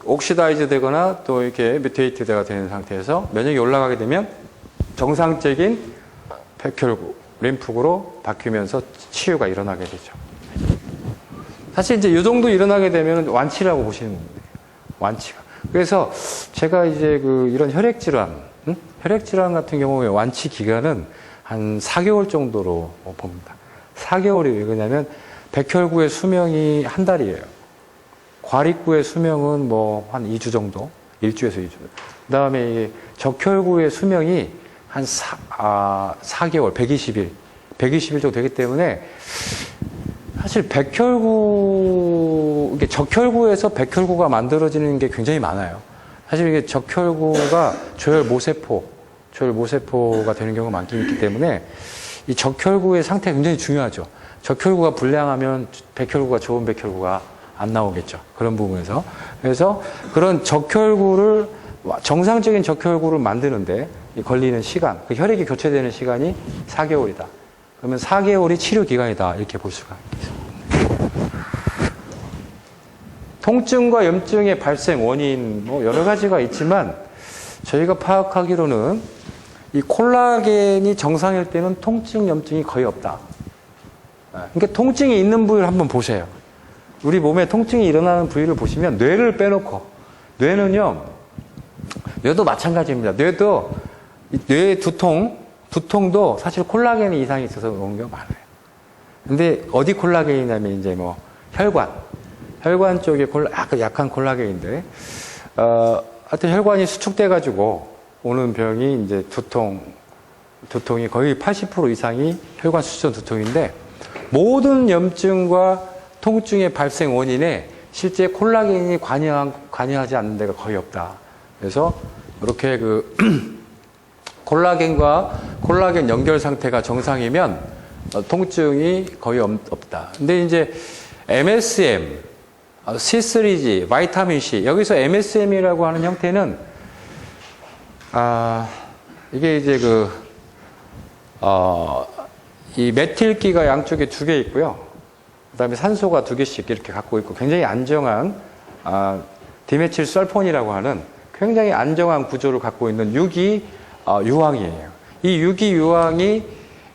A: 옥시다이즈 되거나 또 이렇게 뮤테이트가 되는 상태에서 면역이 올라가게 되면 정상적인 백혈구, 림프구로 바뀌면서 치유가 일어나게 되죠. 사실 이제 이 정도 일어나게 되면 완치라고 보시는 겁니다. 완치가. 그래서 제가 이제 이런 혈액질환 같은 경우에 완치 기간은 한 4개월 정도로 봅니다. 4개월이 왜 그러냐면 백혈구의 수명이 한 달이에요. 과립구의 수명은 뭐 한 2주 정도, 1주에서 2주. 그 다음에 적혈구의 수명이 한 4개월, 120일 정도 되기 때문에 사실 적혈구에서 백혈구가 만들어지는 게 굉장히 많아요. 사실 이게 적혈구가 조혈모세포가 되는 경우가 많기 때문에 이 적혈구의 상태가 굉장히 중요하죠. 적혈구가 불량하면 좋은 백혈구가 안 나오겠죠. 그런 부분에서. 그래서 그런 적혈구를 정상적인 적혈구를 만드는데 걸리는 시간, 그 혈액이 교체되는 시간이 4개월이다. 그러면 4개월이 치료 기간이다. 이렇게 볼 수가 있습니다. 통증과 염증의 발생 원인 뭐 여러 가지가 있지만 저희가 파악하기로는 이 콜라겐이 정상일 때는 통증, 염증이 거의 없다. 그러니까 통증이 있는 부위를 한번 보세요. 우리 몸에 통증이 일어나는 부위를 보시면 뇌를 빼놓고, 뇌는요, 뇌도 마찬가지입니다. 뇌도 뇌 두통도 사실 콜라겐 이상이 있어서 그런 경우가 많아요. 근데 어디 콜라겐이냐면 이제 뭐 혈관 쪽에 약한 콜라겐인데, 하여튼 혈관이 수축돼가지고 오는 병이 이제 두통이 거의 80% 이상이 혈관 수축 두통인데, 모든 염증과 통증의 발생 원인에 실제 콜라겐이 관여하지 않는 데가 거의 없다. 그래서 이렇게 콜라겐 연결 상태가 정상이면 통증이 거의 없다. 근데 이제 MSM, C3G, 바이타민 C, 여기서 MSM이라고 하는 형태는 이게 이제 이 메틸기가 양쪽에 2개 있고요. 그 다음에 산소가 2개씩 이렇게 갖고 있고 굉장히 안정한, 디메틸 설폰이라고 하는 굉장히 안정한 구조를 갖고 있는 유기유황이에요. 이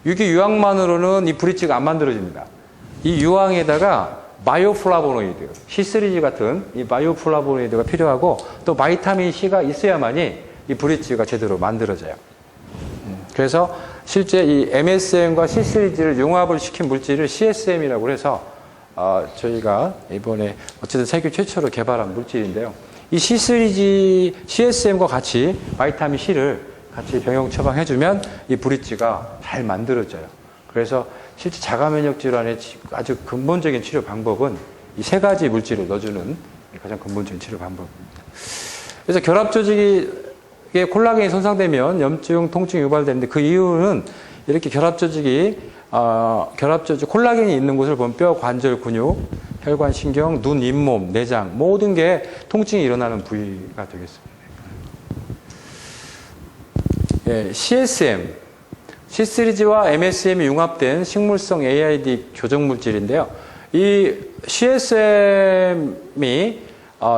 A: 유기유황만으로는 이 브릿지가 안 만들어집니다. 이 유황에다가 바이오플라보노이드, C3G 같은 이 바이오플라보노이드가 필요하고 또 바이타민 C가 있어야만이 이 브릿지가 제대로 만들어져요. 그래서 실제 이 MSM과 C3G를 융합을 시킨 물질을 CSM이라고 해서 저희가 이번에 어쨌든 세계 최초로 개발한 물질인데요. 이 C3G, CSM과 같이 바이타민 C를 같이 병용 처방해주면 이 브릿지가 잘 만들어져요. 그래서 실제 자가면역 질환의 아주 근본적인 치료 방법은 이 3가지 물질을 넣어주는 가장 근본적인 치료 방법입니다. 그래서 결합 조직에 콜라겐이 손상되면 염증, 통증이 유발되는데 그 이유는 이렇게 결합 조직, 콜라겐이 있는 곳을 보면 뼈, 관절, 근육, 혈관, 신경, 눈, 잇몸, 내장 모든 게 통증이 일어나는 부위가 되겠습니다. 예, CSM, C3G와 MSM이 융합된 식물성 AID 교정 물질인데요. 이 CSM이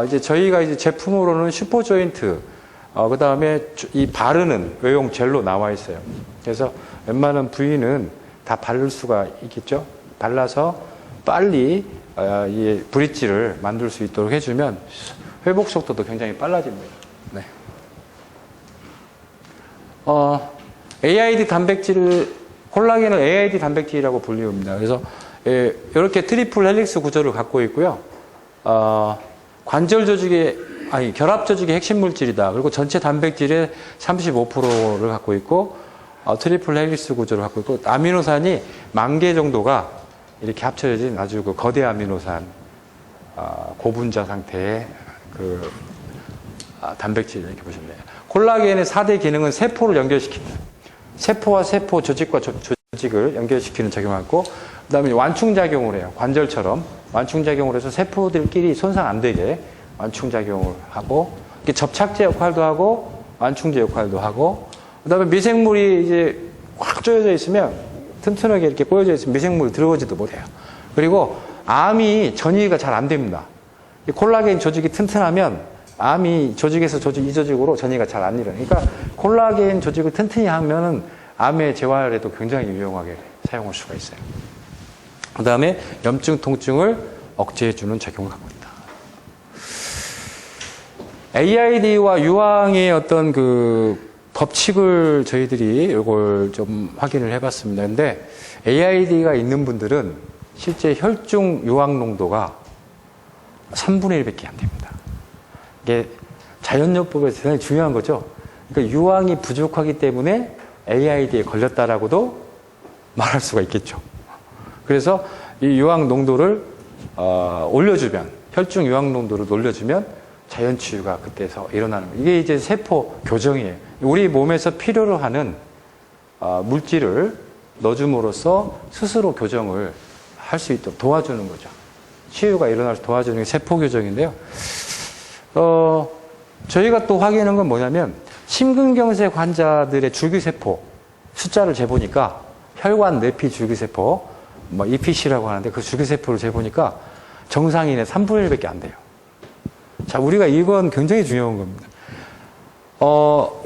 A: 이제 저희가 이제 제품으로는 슈퍼조인트, 그 다음에 이 바르는 외용 젤로 나와 있어요. 그래서 웬만한 부위는 다 바를 수가 있겠죠. 발라서 빨리 이 브릿지를 만들 수 있도록 해주면 회복 속도도 굉장히 빨라집니다. 네. AID 단백질을, 콜라겐을 AID 단백질이라고 불리웁니다. 그래서 이렇게 트리플 헬릭스 구조를 갖고 있고요. 관절 조직의, 결합 조직의 핵심 물질이다. 그리고 전체 단백질의 35%를 갖고 있고, 트리플 헬릭스 구조를 갖고 있고, 아미노산이 10,000개 정도가 이렇게 합쳐진 아주 거대 아미노산, 고분자 상태의 단백질 이렇게 보시면 돼요. 콜라겐의 4대 기능은 세포를 연결시킵니다. 세포와 세포, 조직과 조직을 연결시키는 작용을 하고, 그 다음에 완충작용을 해요. 관절처럼 완충작용을 해서 세포들끼리 손상 안 되게 완충작용을 하고, 이렇게 접착제 역할도 하고, 완충제 역할도 하고, 그 다음에 미생물이 이제 확 조여져 있으면, 튼튼하게 이렇게 꼬여져 있으면 미생물이 들어오지도 못해요. 그리고 암이 전이가 잘 안 됩니다. 이 콜라겐 조직이 튼튼하면 암이 조직에서 이 조직으로 전이가 잘 안 일어나요. 그러니까 콜라겐 조직을 튼튼히 하면은 암의 재활에도 굉장히 유용하게 사용할 수가 있어요. 그 다음에 염증, 통증을 억제해주는 작용을 갖고 있다. AID와 유황의 어떤 법칙을 저희들이 이걸 좀 확인을 해봤습니다. 근데 AID가 있는 분들은 실제 혈중 유황 농도가 3분의 1밖에 안 됩니다. 이게 자연요법에서 대단히 중요한 거죠. 그러니까 유황이 부족하기 때문에 AID에 걸렸다라고도 말할 수가 있겠죠. 그래서 이 유황 농도를 올려주면, 혈중 유황 농도를 올려주면 자연 치유가 그때서 일어나는 거예요. 이게 이제 세포 교정이에요. 우리 몸에서 필요로 하는 물질을 넣어줌으로써 스스로 교정을 할 수 있도록 도와주는 거죠. 치유가 일어날 수 도와주는 게 세포 교정인데요. 저희가 또 확인한 건 뭐냐면 심근경색 환자들의 줄기세포 숫자를 재보니까 혈관 내피 줄기세포 뭐 EPC라고 하는데 그 줄기세포를 재보니까 정상인의 3분의 1밖에 안 돼요. 자, 우리가 이건 굉장히 중요한 겁니다.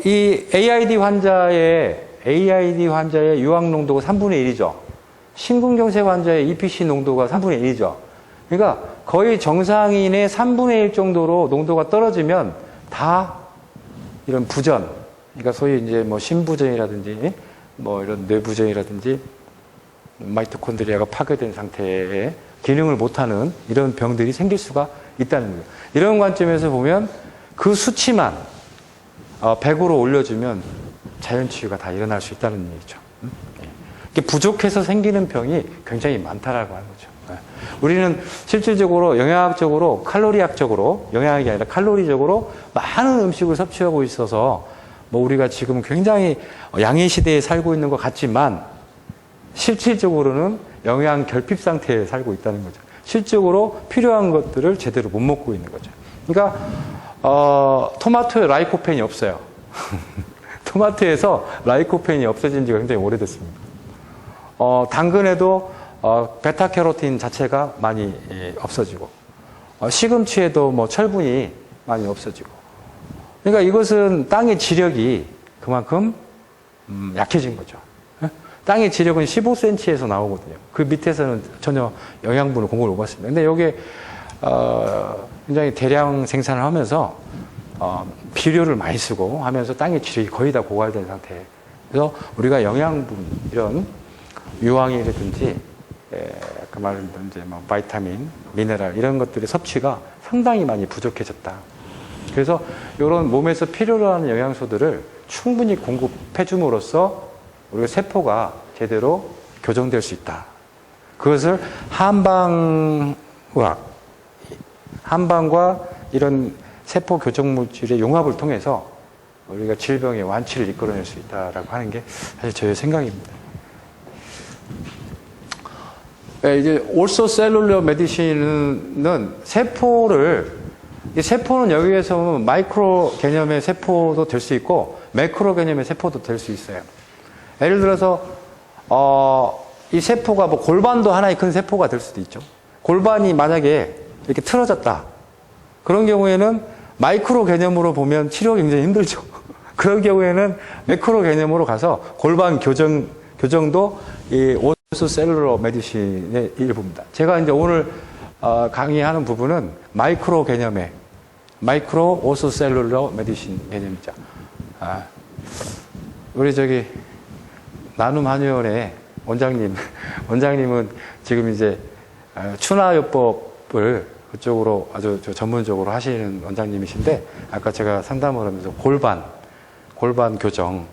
A: 이 AID 환자의 유황 농도가 3분의 1이죠. 심근경색 환자의 EPC 농도가 3분의 1이죠. 그러니까 거의 정상인의 3분의 1 정도로 농도가 떨어지면 다 이런 부전, 그러니까 소위 이제 뭐 심부전이라든지 뭐 이런 뇌부전이라든지 마이토콘드리아가 파괴된 상태에 기능을 못하는 이런 병들이 생길 수가 있다는 거예요. 이런 관점에서 보면 그 수치만 100으로 올려주면 자연치유가 다 일어날 수 있다는 얘기죠. 이게 부족해서 생기는 병이 굉장히 많다라고 하는 거죠. 우리는 실질적으로 영양학적으로 칼로리학적으로 영양학이 아니라 칼로리적으로 많은 음식을 섭취하고 있어서 뭐 우리가 지금 굉장히 양의 시대에 살고 있는 것 같지만 실질적으로는 영양 결핍 상태에 살고 있다는 거죠. 실질적으로 필요한 것들을 제대로 못 먹고 있는 거죠. 그러니까 토마토에 라이코펜이 없어요. 토마토에서 라이코펜이 없어진 지가 굉장히 오래됐습니다. 당근에도 베타캐로틴 자체가 많이 없어지고 시금치에도 뭐 철분이 많이 없어지고 그러니까 이것은 땅의 지력이 그만큼 약해진 거죠. 땅의 지력은 15cm에서 나오거든요. 그 밑에서는 전혀 영양분을 공급을 못 받습니다. 근데 여기에 굉장히 대량 생산을 하면서 비료를 많이 쓰고 하면서 땅의 지력이 거의 다 고갈된 상태. 그래서 우리가 영양분 이런 유황이라든지 그 말은 이제 뭐 바이타민, 미네랄 이런 것들의 섭취가 상당히 많이 부족해졌다. 그래서 이런 몸에서 필요로 하는 영양소들을 충분히 공급해 줌으로써 우리가 세포가 제대로 교정될 수 있다. 그것을 한방과 이런 세포 교정 물질의 용합을 통해서 우리가 질병의 완치를 이끌어낼 수 있다라고 하는 게 사실 저의 생각입니다. 이제 also cellular medicine은 세포는 여기에서 마이크로 개념의 세포도 될 수 있고 매크로 개념의 세포도 될 수 있어요. 예를 들어서 이 세포가 뭐 골반도 하나의 큰 세포가 될 수도 있죠. 골반이 만약에 이렇게 틀어졌다. 그런 경우에는 마이크로 개념으로 보면 치료가 굉장히 힘들죠. 그런 경우에는 매크로 개념으로 가서 골반 교정도 이 오스 셀룰러 메디신의 일부입니다. 제가 이제 오늘 강의하는 부분은 마이크로 개념의 마이크로 오스 셀룰러 메디신 개념이죠. 우리 저기 나눔 한의원의 원장님은 지금 이제 추나요법을 그쪽으로 아주 전문적으로 하시는 원장님이신데 아까 제가 상담을 하면서 골반 교정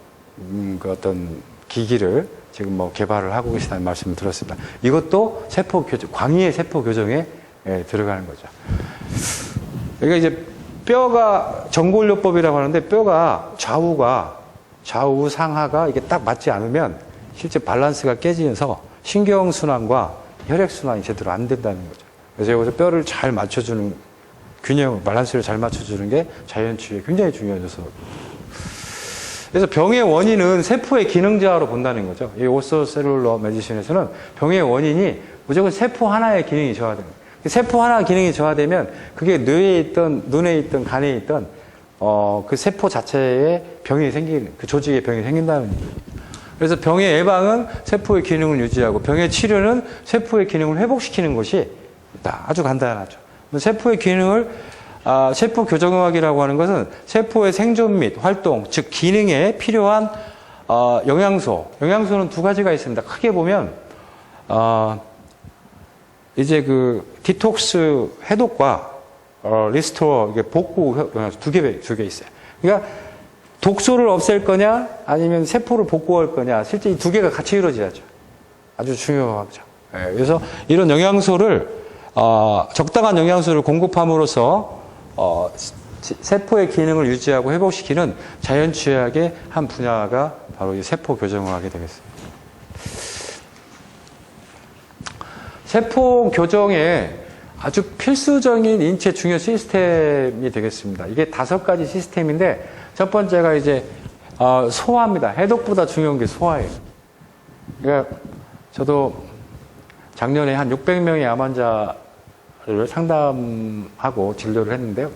A: 그 어떤 기기를 지금 뭐 개발을 하고 계시다는 말씀을 들었습니다. 이것도 세포 교정, 광의의 세포 교정에 들어가는 거죠. 그러니까 이제 뼈가 정골요법이라고 하는데 뼈가 좌우 상하가 이게 딱 맞지 않으면 실제 밸런스가 깨지면서 신경순환과 혈액순환이 제대로 안 된다는 거죠. 그래서 여기서 뼈를 잘 맞춰주는 밸런스를 잘 맞춰주는 게 자연치유에 굉장히 중요해져서. 그래서 병의 원인은 세포의 기능 저하로 본다는 거죠. 이 오스셀룰러 메디신에서는 병의 원인이 무조건 세포 하나의 기능이 저하되는 거예요. 세포 하나 기능이 저하되면 그게 뇌에 있던, 눈에 있던, 간에 있던 그 세포 자체에 병이 생기는, 그 조직에 병이 생긴다는 거예요. 그래서 병의 예방은 세포의 기능을 유지하고 병의 치료는 세포의 기능을 회복시키는 것이 있다. 아주 간단하죠. 세포의 기능을 세포 교정의학이라고 하는 것은 세포의 생존 및 활동, 즉 기능에 필요한 영양소는 두 가지가 있습니다. 크게 보면 이제 그 디톡스 해독과 리스토어 복구 영양소 두 개 있어요. 그러니까 독소를 없앨 거냐 아니면 세포를 복구할 거냐 실제 이 두 개가 같이 이루어져야죠. 아주 중요하죠. 그래서 이런 영양소를 적당한 영양소를 공급함으로써 세포의 기능을 유지하고 회복시키는 자연치유학의 한 분야가 바로 이 세포 교정의학이 되겠습니다. 세포 교정에 아주 필수적인 인체 중요 시스템이 되겠습니다. 이게 5가지 시스템인데 첫 번째가 이제 소화입니다. 해독보다 중요한 게 소화예요. 그러니까 저도 작년에 한 600명의 암 환자를 상담하고 진료를 했는데요.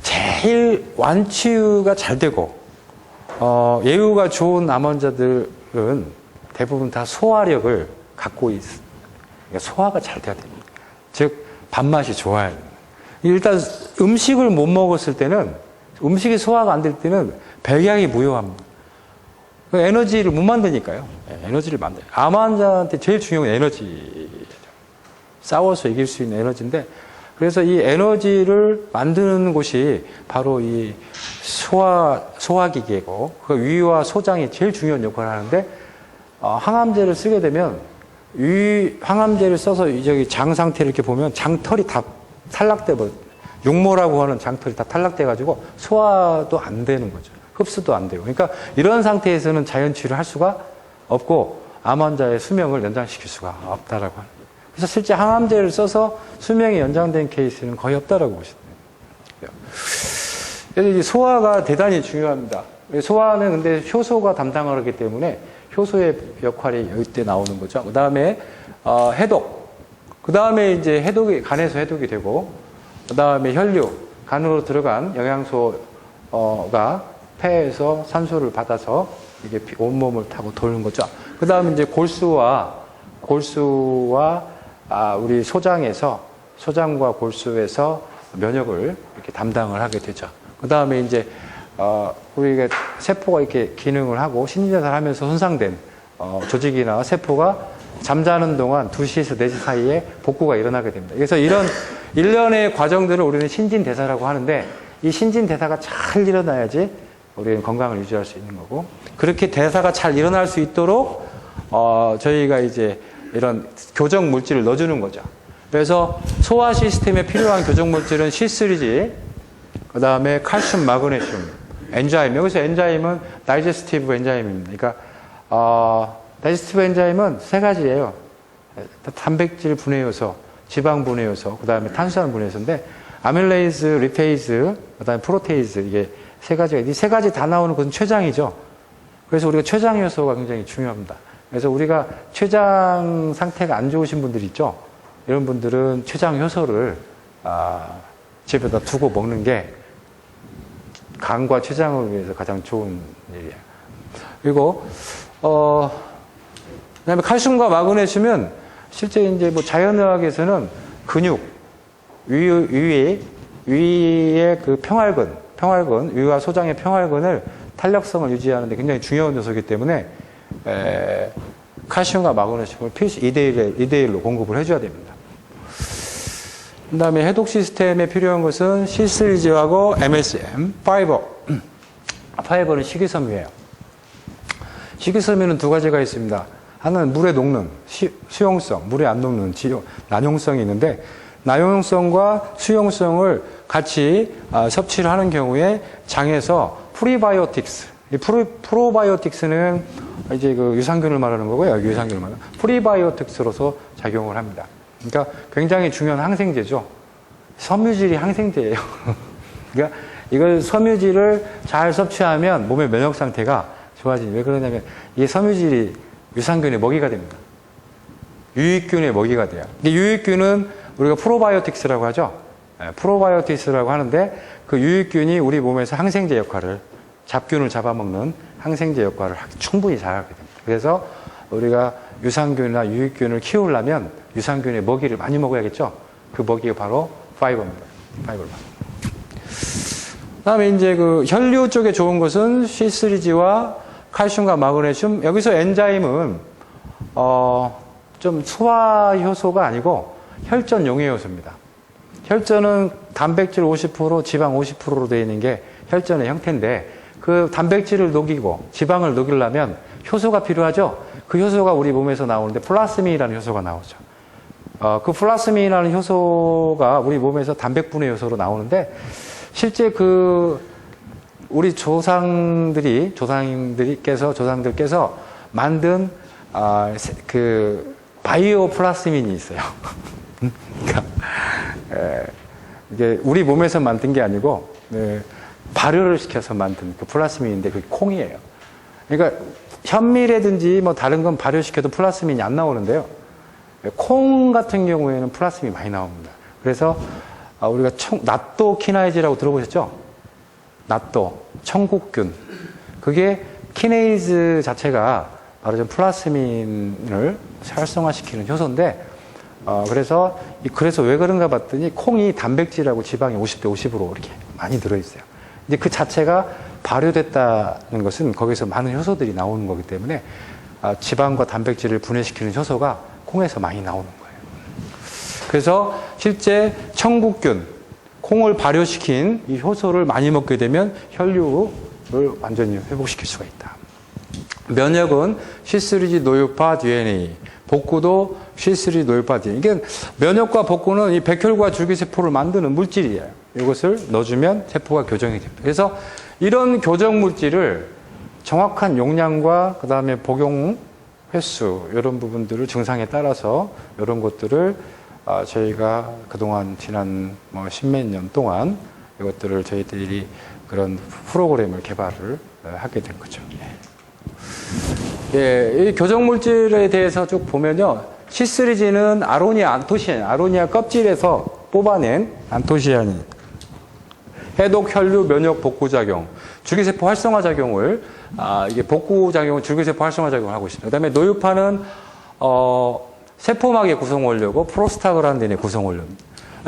A: 제일 완치가 잘 되고 예후가 좋은 암 환자들은 대부분 다 소화력을 갖고 있습니다. 그러니까 소화가 잘 돼야 됩니다. 즉 밥맛이 좋아야 됩니다. 일단 음식을 못 먹었을 때는 음식이 소화가 안 될 때는 백약이 무효합니다. 에너지를 못 만드니까요. 에너지를 만들어요. 암 환자한테 제일 중요한 에너지죠. 싸워서 이길 수 있는 에너지인데 그래서 이 에너지를 만드는 곳이 바로 이 소화기계고 그 위와 소장이 제일 중요한 역할을 하는데 항암제를 쓰게 되면 항암제를 써서 저기 장 상태를 이렇게 보면 장털이 다 탈락돼 버려요. 육모라고 하는 장털이 다 탈락돼 가지고 소화도 안 되는 거죠. 흡수도 안 되고. 그러니까 이런 상태에서는 자연 치료를 할 수가 없고 암 환자의 수명을 연장시킬 수가 없다라고 합니다. 그래서 실제 항암제를 써서 수명이 연장된 케이스는 거의 없다라고 보시면 돼요. 그래서 소화가 대단히 중요합니다. 소화는 근데 효소가 담당을 하기 때문에 효소의 역할이 이때 나오는 거죠. 그 다음에 해독. 그 다음에 이제 해독이 간에서 해독이 되고, 그 다음에 혈류, 간으로 들어간 영양소가 폐에서 산소를 받아서 이게 온몸을 타고 도는 거죠. 그 다음에 이제 골수와 우리 소장과 골수에서 면역을 이렇게 담당을 하게 되죠. 그 다음에 이제 우리가 세포가 이렇게 기능을 하고 신진대사를 하면서 손상된 조직이나 세포가 잠자는 동안 2시에서 4시 사이에 복구가 일어나게 됩니다. 그래서 이런 일련의 과정들을 우리는 신진대사라고 하는데 이 신진대사가 잘 일어나야지 우리는 건강을 유지할 수 있는 거고 그렇게 대사가 잘 일어날 수 있도록 저희가 이제 이런 교정 물질을 넣어주는 거죠. 그래서 소화 시스템에 필요한 교정 물질은 C3G, 그 다음에 칼슘, 마그네슘, 엔자임. 여기서 엔자임은 다이제스티브 엔자임입니다. 그러니까 다이제스티브 엔자임은 3가지예요. 단백질 분해 요소, 지방 분해 요소, 그 다음에 탄수화물 분해 요소인데 아밀레이즈, 리페이즈, 그 다음에 프로테이즈 이게 3가지가 이 3가지 다 나오는 것은 췌장이죠. 그래서 우리가 췌장 요소가 굉장히 중요합니다. 그래서 우리가 췌장 상태가 안 좋으신 분들 있죠. 이런 분들은 췌장 효소를 집에다 두고 먹는 게 간과 췌장을 위해서 가장 좋은 일이에요. 그리고 그다음에 칼슘과 마그네슘은 실제 이제 뭐 자연의학에서는 근육 위의 그 평활근 위와 소장의 평활근을 탄력성을 유지하는 데 굉장히 중요한 요소이기 때문에 칼슘과 마그네슘을 필수 2대1로 공급을 해줘야 됩니다. 그 다음에 해독 시스템에 필요한 것은 C3G하고 MSM, 파이버. 파이버는 식이섬유예요. 식이섬유는 2가지가 있습니다. 하나는 물에 녹는 수용성, 물에 안 녹는 난용성이 있는데 난용성과 수용성을 같이 섭취를 하는 경우에 장에서 프리바이오틱스, 이 프로바이오틱스는 이제 그 유산균을 말하는 거고요. 유산균을 말하는 프리바이오틱스로서 작용을 합니다. 그러니까 굉장히 중요한 항생제죠. 섬유질이 항생제예요. 그러니까 이걸 섬유질을 잘 섭취하면 몸의 면역 상태가 좋아지죠. 왜 그러냐면 이 섬유질이 유산균의 먹이가 됩니다. 유익균의 먹이가 돼요. 유익균은 우리가 프로바이오틱스라고 하죠. 프로바이오틱스라고 하는데 그 유익균이 우리 몸에서 항생제 역할을 잡균을 잡아먹는 항생제 역할을 충분히 잘하게 됩니다. 그래서 우리가 유산균이나 유익균을 키우려면 유산균의 먹이를 많이 먹어야겠죠. 그 먹이가 바로 파이버입니다. 파이버를. 그다음에 이제 그 혈류 쪽에 좋은 것은 C3G와 칼슘과 마그네슘. 여기서 엔자임은 좀 소화 효소가 아니고 혈전 용해 요소입니다. 혈전은 단백질 50%, 지방 50%로 되어 있는 게 혈전의 형태인데 그 단백질을 녹이고 지방을 녹이려면 효소가 필요하죠. 그 효소가 우리 몸에서 나오는데 플라스민이라는 효소가 나오죠. 그 플라스민이라는 효소가 우리 몸에서 단백분해 요소로 나오는데 실제 그 우리 조상들께서 만든 그 바이오 플라스민이 있어요.
B: 그러니까 이게 우리 몸에서 만든 게 아니고 발효를 시켜서 만든 그 플라스민인데 그게 콩이에요. 그러니까 현미라든지 뭐 다른 건 발효시켜도 플라스민이 안 나오는데요. 콩 같은 경우에는 플라스민이 많이 나옵니다. 그래서 우리가 낫도 키나이즈라고 들어보셨죠? 낫도, 청국균. 그게 키네이즈 자체가 바로 좀 플라스민을 활성화시키는 효소인데, 그래서 왜 그런가 봤더니 콩이 단백질하고 지방이 50대 50으로 이렇게 많이 들어있어요. 이제 그 자체가 발효됐다는 것은 거기서 많은 효소들이 나오는 거기 때문에 지방과 단백질을 분해시키는 효소가 콩에서 많이 나오는 거예요. 그래서 실제 청국균, 콩을 발효시킨 이 효소를 많이 먹게 되면 혈류를 완전히 회복시킬 수가 있다. 면역은 C3G 노유파 DNA, 복구도 C3G 노유파 DNA. 이게 면역과 복구는 이 백혈과 줄기세포를 만드는 물질이에요. 이것을 넣어주면 세포가 교정이 됩니다. 그래서 이런 교정 물질을 정확한 용량과 그 다음에 복용 횟수 이런 부분들을 증상에 따라서 이런 것들을 저희가 그동안 지난 십몇 년 동안 이것들을 저희들이 그런 프로그램을 개발을 하게 된 거죠. 이 교정 물질에 대해서 쭉 보면요, C3G는 아로니아 안토시안, 아로니아 껍질에서 뽑아낸 안토시안이 해독, 혈류, 면역, 복구 작용, 줄기세포 활성화 작용을 이게 복구 작용은 줄기세포 활성화 작용을 하고 있습니다. 그다음에 노유파는 세포막의 구성 원료고 프로스타글란딘의 구성 원료입니다.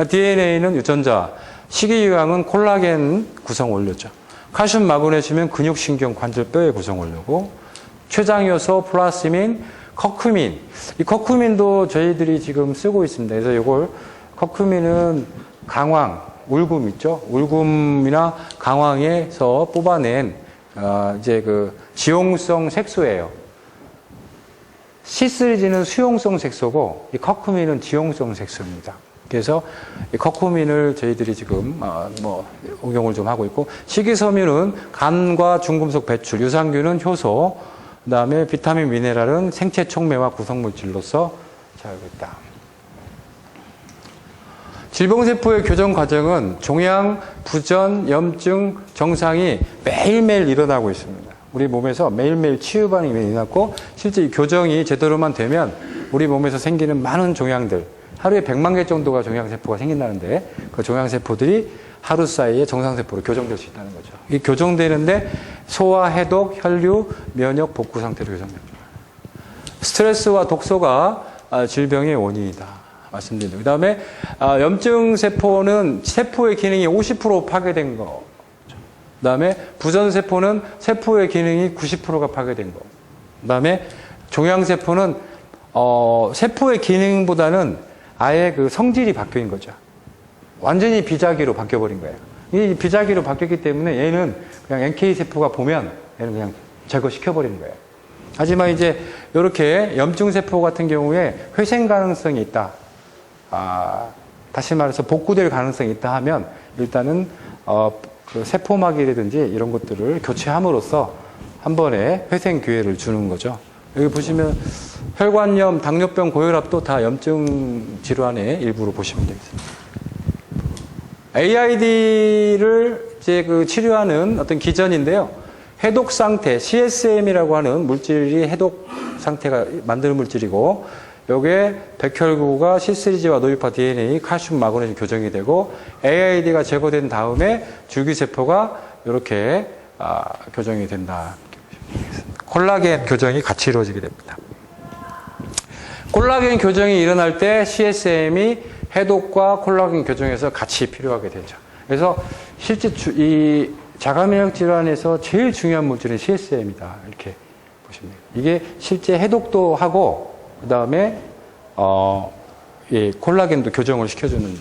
B: DNA는 유전자, 식이유황은 콜라겐 구성 원료죠. 칼슘, 마그네슘은 근육, 신경, 관절, 뼈의 구성 원료고, 췌장효소, 플라스민, 커큐민. 이 커큐민도 저희들이 지금 쓰고 있습니다. 그래서 이걸 커큐민은 강황, 울금 있죠? 울금이나 강황에서 뽑아낸 이제 그 지용성 색소예요. C3G는 수용성 색소고 이 커큐민은 지용성 색소입니다. 그래서 이 커큐민을 저희들이 지금 응용을 좀 하고 있고, 식이섬유는 간과 중금속 배출, 유산균은 효소, 그다음에 비타민, 미네랄은 생체 촉매와 구성물질로서 잘하고 있다. 질병세포의 교정 과정은 종양, 부전, 염증, 정상이 매일매일 일어나고 있습니다. 우리 몸에서 매일매일 치유반응이 일어났고, 실제 이 교정이 제대로만 되면 우리 몸에서 생기는 많은 종양들, 하루에 100만 개 정도가 종양세포가 생긴다는데 그 종양세포들이 하루 사이에 정상세포로 교정될 수 있다는 거죠. 이 교정되는데 소화, 해독, 혈류, 면역, 복구 상태로 교정됩니다. 스트레스와 독소가 질병의 원인이다 말씀드립니다. 그 다음에 염증세포는 세포의 기능이 50% 파괴된 거. 그 다음에 부전세포는 세포의 기능이 90%가 파괴된 거. 그 다음에 종양세포는 세포의 기능보다는 아예 그 성질이 바뀐 거죠. 완전히 비자기로 바뀌어버린 거예요. 이 비자기로 바뀌었기 때문에 얘는 그냥 NK세포가 보면 얘는 그냥 제거시켜버리는 거예요. 하지만 이제 이렇게 염증세포 같은 경우에 회생 가능성이 있다. 다시 말해서 복구될 가능성이 있다 하면 일단은 그 세포막이라든지 이런 것들을 교체함으로써 한 번에 회생 기회를 주는 거죠. 여기 보시면 혈관염, 당뇨병, 고혈압도 다 염증 질환의 일부로 보시면 되겠습니다. AID를 이제 그 치료하는 어떤 기전인데요. 해독 상태, CSM이라고 하는 물질이 해독 상태가 만드는 물질이고, 여기에 백혈구가 C3G와 노유파 DNA, 칼슘, 마그네슘 교정이 되고, AID가 제거된 다음에 줄기세포가 이렇게 교정이 된다. 콜라겐 교정이 같이 이루어지게 됩니다. 콜라겐 교정이 일어날 때 CSM이 해독과 콜라겐 교정에서 같이 필요하게 되죠. 그래서 실제 이 자가면역 질환에서 제일 중요한 물질은 CSM이다. 이렇게 보시면 돼요. 이게 실제 해독도 하고, 그 다음에 콜라겐도 교정을 시켜주는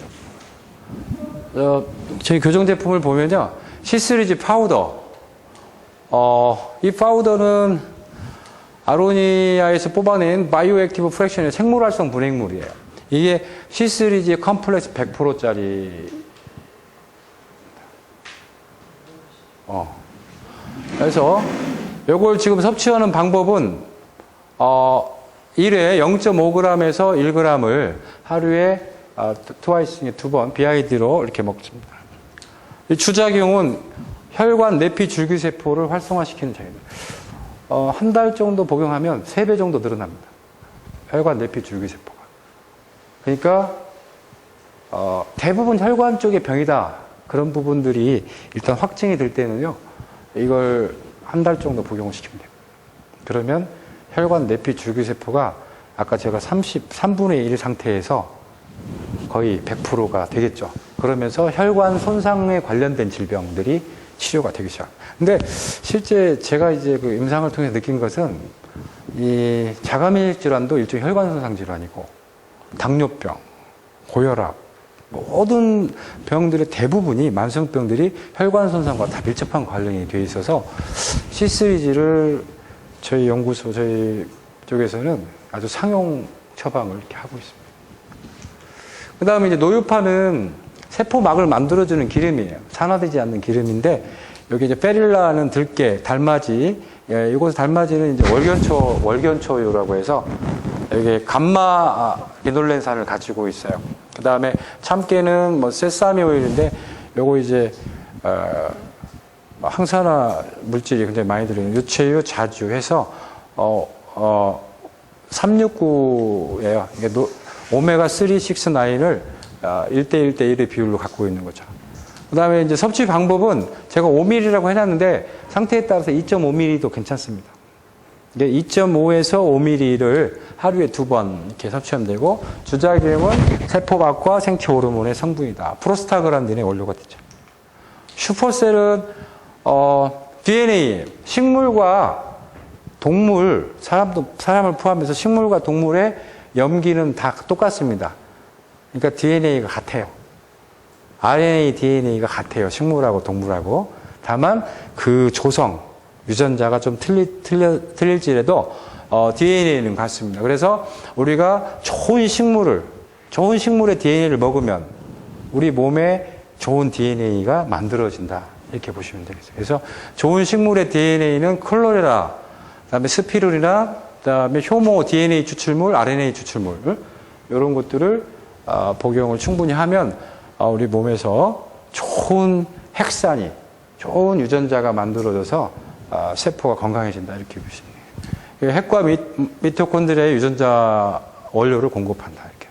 B: 점. 저희 교정 제품을 보면요, C3G 파우더. 이 파우더는 아로니아에서 뽑아낸 바이오 액티브 프랙션의 생물활성 분해물이에요. 이게 C3G 컴플렉스 100%짜리. 그래서 이걸 지금 섭취하는 방법은 1회 0.5g에서 1g을 하루에 트와이스, 두 번, BID로 이렇게 먹습니다. 이 주작용은 혈관 내피 줄기세포를 활성화시키는 작용입니다. 한 달 정도 복용하면 3배 정도 늘어납니다. 혈관 내피 줄기세포가. 그러니까, 대부분 혈관 쪽의 병이다. 그런 부분들이 일단 확증이 될 때는요, 이걸 한 달 정도 복용을 시키면 됩니다. 그러면 혈관 내피 줄기세포가 아까 제가 3분의 1 상태에서 거의 100%가 되겠죠. 그러면서 혈관 손상에 관련된 질병들이 치료가 되기 시작합니다. 근데 실제 제가 이제 그 임상을 통해서 느낀 것은 이 자가면역 질환도 일종의 혈관 손상 질환이고 당뇨병, 고혈압, 모든 병들의 대부분이 만성병들이 혈관 손상과 다 밀접한 관련이 되어 있어서 C3G를 저희 연구소, 저희 쪽에서는 아주 상용 처방을 이렇게 하고 있습니다. 그 다음에 이제 노유파는 세포막을 만들어주는 기름이에요. 산화되지 않는 기름인데, 여기 이제 페릴라는 들깨, 달맞이, 이곳 달맞이는 이제 월견초유라고 해서, 여기 감마 리놀렌산을 가지고 있어요. 그 다음에 참깨는 뭐 세사미 오일인데, 요거 이제, 항산화 물질이 굉장히 많이 들어있는 유채유, 자주 해서, 369예요. 이게 오메가3, 6, 9을 1대1의 비율로 갖고 있는 거죠. 그 다음에 이제 섭취 방법은 제가 5ml라고 해놨는데 상태에 따라서 2.5ml도 괜찮습니다. 이게 2.5에서 5ml를 하루에 2번 이렇게 섭취하면 되고, 주작용은 세포막과 생체 호르몬의 성분이다. 프로스타글란딘의 원료가 되죠. 슈퍼셀은 DNA, 식물과 동물, 사람을 포함해서 식물과 동물의 염기는 다 똑같습니다. 그러니까 DNA가 같아요. RNA, DNA가 같아요. 식물하고 동물하고. 다만 그 조성, 유전자가 좀 틀릴지라도 DNA는 같습니다. 그래서 우리가 좋은 식물의 DNA를 먹으면 우리 몸에 좋은 DNA가 만들어진다. 이렇게 보시면 되겠어요. 그래서 좋은 식물의 DNA는 클로레라, 그다음에 스피루리나, 그다음에 효모 DNA 추출물, RNA 추출물 이런 것들을 복용을 충분히 하면 우리 몸에서 좋은 핵산이, 좋은 유전자가 만들어져서 세포가 건강해진다 이렇게 보시면 돼요. 핵과 미토콘드리아의 유전자 원료를 공급한다 이렇게.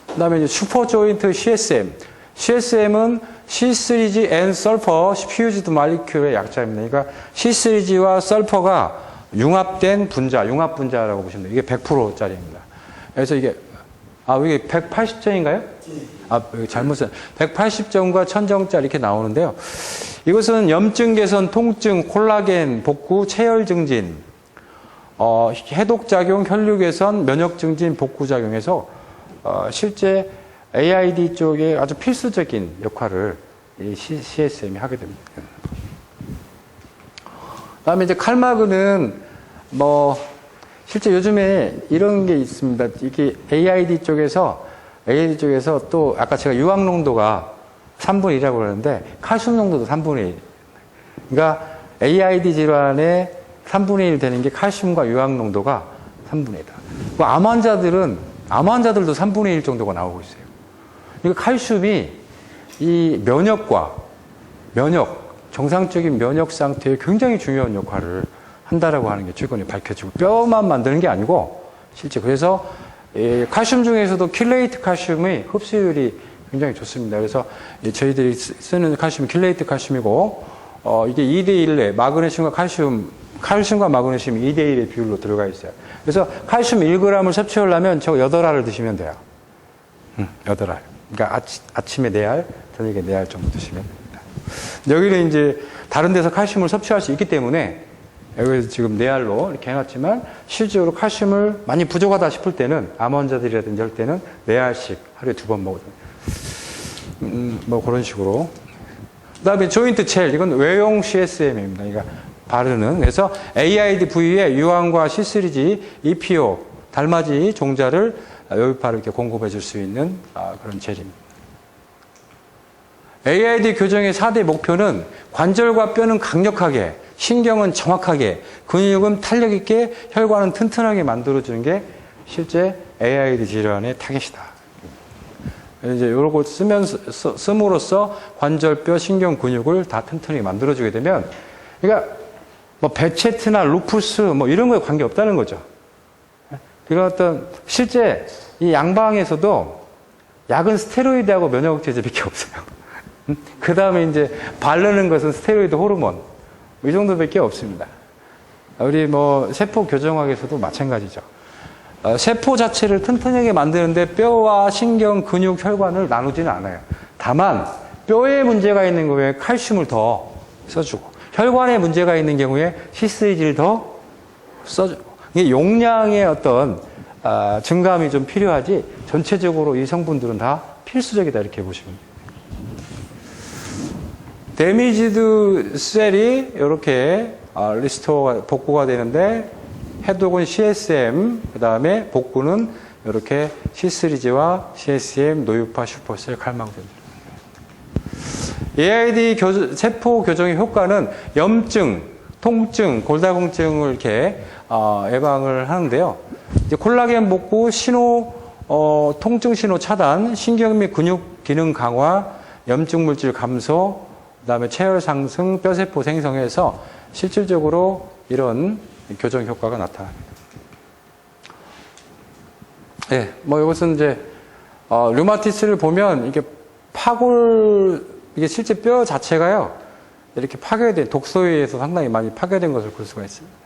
B: 그다음에 이제 슈퍼조인트 CSM. CSM은 C3G and sulfur fused molecule의 약자입니다. 그러니까 C3G와 설퍼가 융합된 분자, 융합 분자라고 보시면 돼요. 이게 100%짜리입니다. 그래서 이게 이게 180점인가요? 잘못 썼어요. 180점과 1000점짜리 이렇게 나오는데요. 이것은 염증 개선, 통증, 콜라겐, 복구, 체열 증진, 해독 작용, 혈류 개선, 면역 증진, 복구 작용에서 실제 AID 쪽에 아주 필수적인 역할을 이 CSM이 하게 됩니다. 그다음에 이제 칼마그는 실제 요즘에 이런 게 있습니다. 이게 AID 쪽에서 또 아까 제가 유황 농도가 3분의 1이라고 그러는데 칼슘 농도도 3분의 1. 그러니까 AID 질환의 3분의 1 되는 게 칼슘과 유황 농도가 3분의 1이다. 암 환자들도 3분의 1 정도가 나오고 있어요. 그러니까 칼슘이 이 정상적인 면역 상태에 굉장히 중요한 역할을 한다라고 하는 게 최근에 밝혀지고, 뼈만 만드는 게 아니고 실제 그래서 칼슘 중에서도 킬레이트 칼슘의 흡수율이 굉장히 좋습니다. 그래서 저희들이 쓰는 칼슘 킬레이트 칼슘이고 이게 2대1에 칼슘과 마그네슘이 2대1의 비율로 들어가 있어요. 그래서 칼슘 1g을 섭취하려면 저 8알을 드시면 돼요. 8알. 그러니까 아침에 4알, 저녁에 4알 정도 드시면 됩니다. 여기는 이제 다른 데서 칼슘을 섭취할 수 있기 때문에 여기서 지금 4알로 이렇게 해놨지만 실제로 칼슘을 많이 부족하다 싶을 때는 암 환자들이라든지 할 때는 4알씩 하루에 2번 먹어도 그런 식으로. 그 다음에 조인트 젤, 이건 외용 CSM입니다. 그러니까 바르는. 그래서 AID 부위에 유황과 C3G, EPO, 달맞이 종자를 요요파를 이렇게 공급해 줄 수 있는 그런 젤입니다. AID 교정의 4대 목표는 관절과 뼈는 강력하게, 신경은 정확하게, 근육은 탄력 있게, 혈관은 튼튼하게 만들어주는 게 실제 AID 질환의 타겟이다. 이제 요런 걸 씀으로써 관절뼈, 신경, 근육을 다 튼튼히 만들어주게 되면, 그러니까 뭐 베체트나 루푸스 뭐 이런 거에 관계 없다는 거죠. 이런 어떤 실제 이 양방에서도 약은 스테로이드하고 면역제제밖에 없어요. 그 다음에 이제 바르는 것은 스테로이드 호르몬 이 정도밖에 없습니다. 우리 뭐 세포 교정학에서도 마찬가지죠. 세포 자체를 튼튼하게 만드는데 뼈와 신경, 근육, 혈관을 나누지는 않아요. 다만 뼈에 문제가 있는 경우에 칼슘을 더 써주고 혈관에 문제가 있는 경우에 C3G를 더 써주고 이게 용량의 어떤 증감이 좀 필요하지 전체적으로 이 성분들은 다 필수적이다 이렇게 보시면 돼요. 데미지드 셀이 이렇게 리스토어가 복구가 되는데 해독은 CSM, 그 다음에 복구는 이렇게 C3G와 CSM, 노유파, 슈퍼셀, 칼망전. AID 세포 교정의 효과는 염증, 통증, 골다공증을 이렇게 예방을 하는데요. 이제 콜라겐 복구, 통증 신호 차단, 신경 및 근육 기능 강화, 염증 물질 감소, 그다음에 체열 상승, 뼈세포 생성해서 실질적으로 이런 교정 효과가 나타납니다. 예, 뭐 이것은 이제 류마티스를 보면 이게 이게 실제 뼈 자체가요 이렇게 파괴된 독소에 의해서 상당히 많이 파괴된 것을 볼 수가 있습니다.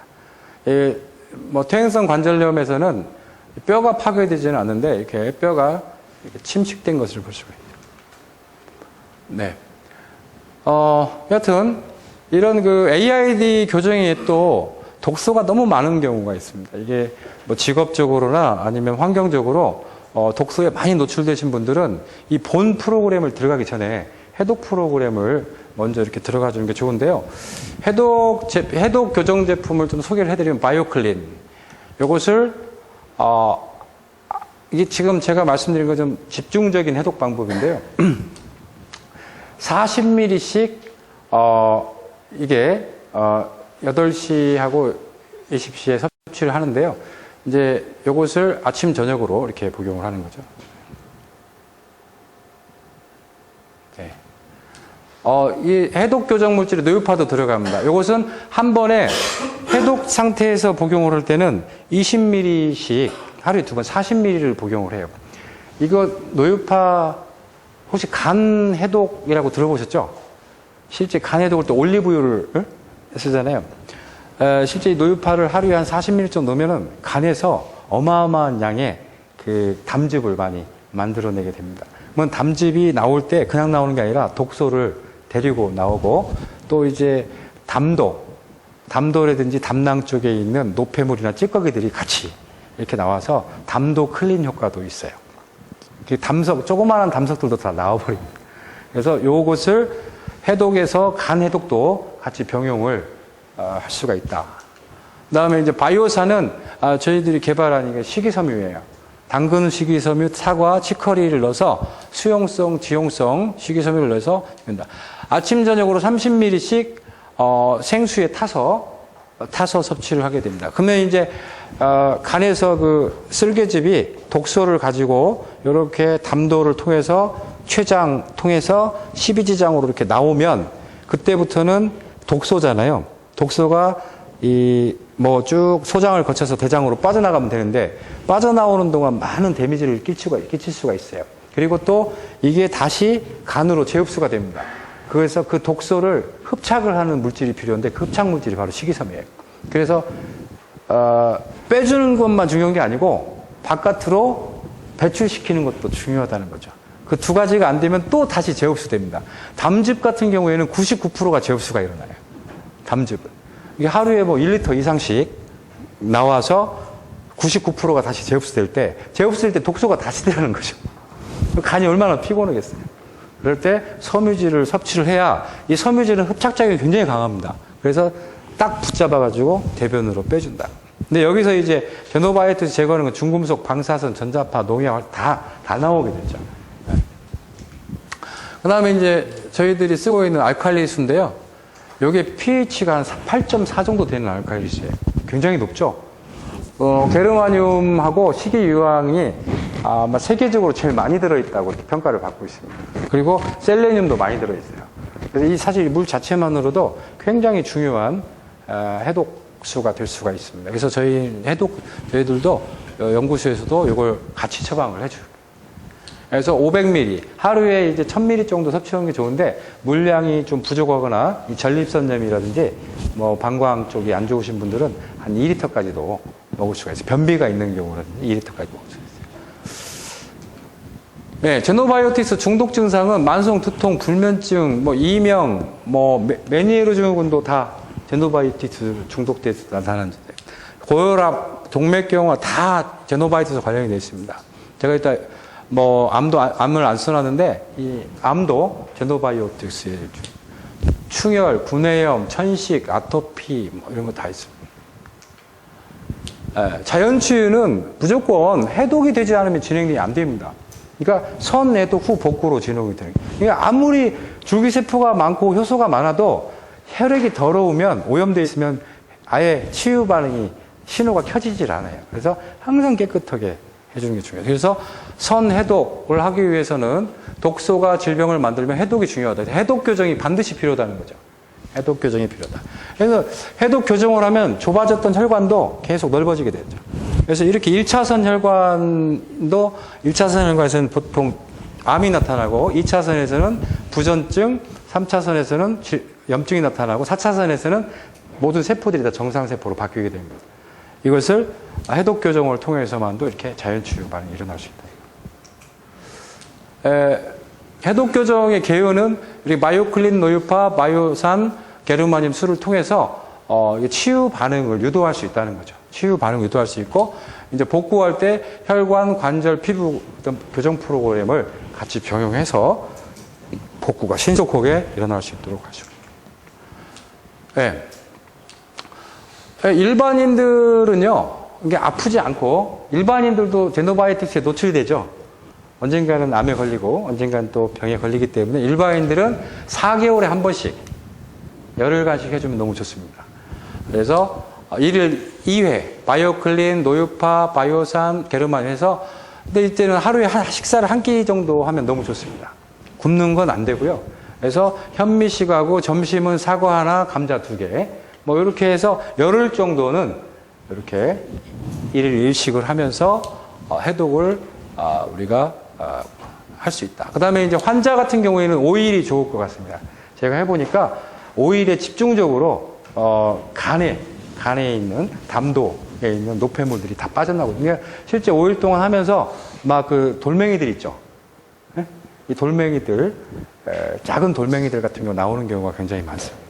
B: 예, 뭐 퇴행성 관절염에서는 뼈가 파괴되지는 않는데 이렇게 뼈가 이렇게 침식된 것을 볼 수가 있죠. 네. 여튼 이런 그 AID 교정이 또 독소가 너무 많은 경우가 있습니다. 이게 뭐 직업적으로나 아니면 환경적으로 독소에 많이 노출되신 분들은 이 본 프로그램을 들어가기 전에 해독 프로그램을 먼저 이렇게 들어가 주는 게 좋은데요. 해독 교정 제품을 좀 소개를 해드리면 바이오클린. 이것을 이게 지금 제가 말씀드린 거 좀 집중적인 해독 방법인데요. 40ml씩 이게 8시하고 20시에 섭취를 하는데요. 이제 이것을 아침 저녁으로 이렇게 복용을 하는 거죠. 네. 이 해독 교정 물질에 노유파도 들어갑니다. 이것은 한 번에 해독 상태에서 복용을 할 때는 20ml씩 하루에 2번 40ml를 복용을 해요. 이거 노유파 혹시 간 해독이라고 들어보셨죠? 실제 간 해독을 때 올리브유를 쓰잖아요. 실제 노유파를 하루에 한 40ml 정도 넣으면은 간에서 어마어마한 양의 그 담즙을 많이 만들어내게 됩니다. 그러면 담즙이 나올 때 그냥 나오는 게 아니라 독소를 데리고 나오고 또 이제 담도라든지 담낭 쪽에 있는 노폐물이나 찌꺼기들이 같이 이렇게 나와서 담도 클린 효과도 있어요. 조그마한 담석들도 다 나와버립니다. 그래서 요것을 해독해서 간 해독도 같이 병용을 할 수가 있다. 그 다음에 이제 바이오사는 저희들이 개발한 이게 식이섬유예요. 당근 식이섬유, 사과, 치커리를 넣어서 수용성, 지용성 식이섬유를 넣어서 된다. 아침, 저녁으로 30ml씩 생수에 타서 섭취를 하게 됩니다. 그러면 이제 간에서 그 쓸개즙이 독소를 가지고 이렇게 담도를 통해서 췌장 통해서 12지장으로 이렇게 나오면 그때부터는 독소잖아요. 독소가 쭉 소장을 거쳐서 대장으로 빠져나가면 되는데 빠져나오는 동안 많은 데미지를 끼칠 수가 있어요. 그리고 또 이게 다시 간으로 재흡수가 됩니다. 그래서 그 독소를 흡착을 하는 물질이 필요한데 그 흡착 물질이 바로 식이섬유예요. 그래서 빼주는 것만 중요한 게 아니고 바깥으로 배출시키는 것도 중요하다는 거죠. 그 두 가지가 안 되면 또 다시 재흡수됩니다. 담즙 같은 경우에는 99%가 재흡수가 일어나요. 담즙은. 이게 하루에 뭐 1리터 이상씩 나와서 99%가 다시 재흡수될 때 독소가 다시 들어가는 거죠. 간이 얼마나 피곤하겠어요. 그럴 때 섬유질을 섭취를 해야 이 섬유질은 흡착작용이 굉장히 강합니다. 그래서 딱 붙잡아가지고 대변으로 빼준다. 근데 여기서 이제 베노바이오틱스 제거하는 건 중금속, 방사선, 전자파, 농약 다 나오게 되죠. 그 다음에 이제 저희들이 쓰고 있는 알칼리수인데요. 이게 pH가 한 8.4 정도 되는 알칼리수예요. 굉장히 높죠. 게르마늄하고 식이유황이 아마 세계적으로 제일 많이 들어있다고 이렇게 평가를 받고 있습니다. 그리고 셀레늄도 많이 들어있어요. 그래서 사실 이 물 자체만으로도 굉장히 중요한 해독수가 될 수가 있습니다. 그래서 저희들도 연구소에서도 이걸 같이 처방을 해줘요. 그래서 500ml, 하루에 이제 1000ml 정도 섭취하는 게 좋은데, 물량이 좀 부족하거나, 이 전립선염이라든지, 뭐, 방광 쪽이 안 좋으신 분들은 한 2리터까지도 먹을 수가 있어요. 변비가 있는 경우는 2리터까지 먹을 수가 있어요. 네, 제노바이오틱스 중독 증상은 만성 두통, 불면증, 뭐, 이명, 뭐, 메니에르 증후군도 다 제노바이오틱스 중독돼서 나타나는데, 고혈압, 동맥경화 다 제노바이오틱스 관련이 되어 있습니다. 제가 일단 뭐 암을 안 써놨는데 이 암도 제노바이오틱스에 충혈, 구내염, 천식, 아토피 뭐 이런 거 다 있습니다. 자연치유는 무조건 해독이 되지 않으면 진행이 안 됩니다. 그러니까 선해독 후 복구로 진행이 되는 거예요. 그러니까 아무리 줄기세포가 많고 효소가 많아도 혈액이 더러우면 오염되어 있으면 아예 치유 반응이 신호가 켜지질 않아요. 그래서 항상 깨끗하게 해주는 게 중요해요. 그래서 선해독을 하기 위해서는 독소가 질병을 만들면 해독이 중요하다. 해독 교정이 반드시 필요하다는 거죠. 해독 교정이 필요하다. 그래서 해독 교정을 하면 좁아졌던 혈관도 계속 넓어지게 되죠. 그래서 이렇게 1차선 혈관도 1차선 혈관에서는 보통 암이 나타나고 2차선에서는 부전증, 3차선에서는 염증이 나타나고 4차선에서는 모든 세포들이 다 정상세포로 바뀌게 됩니다. 이것을 해독 교정을 통해서만도 이렇게 자연치유 반응이 일어날 수 있다. 해독 교정의 개요는 우리 마요클린, 노유파, 마요산, 게르마늄 수를 통해서 치유 반응을 유도할 수 있다는 거죠. 치유 반응을 유도할 수 있고 이제 복구할 때 혈관, 관절, 피부 교정 프로그램을 같이 병용해서 복구가 신속하게 일어날 수 있도록 하죠. 네. 일반인들은요, 이게 아프지 않고, 일반인들도 제노바이오틱스에 노출되죠. 언젠가는 암에 걸리고, 언젠가는 또 병에 걸리기 때문에 일반인들은 4개월에 한 번씩, 열흘간씩 해주면 너무 좋습니다. 그래서 1일 2회, 바이오클린, 노유파, 바이오산, 게르마늄 해서, 근데 이때는 하루에 식사를 한 끼 정도 하면 너무 좋습니다. 굶는 건 안 되고요. 그래서 현미식하고 점심은 사과 하나, 감자 2개, 뭐 이렇게 해서 열흘 정도는 이렇게 1일 1식을 하면서 해독을 우리가 할 수 있다. 그 다음에 이제 환자 같은 경우에는 오일이 좋을 것 같습니다. 제가 해보니까 오일에 집중적으로 간에 있는 담도에 있는 노폐물들이 다 빠져나거든요. 실제 5일 동안 하면서 막 그 돌멩이들 있죠. 이 돌멩이들, 작은 돌멩이들 같은 경우 나오는 경우가 굉장히 많습니다.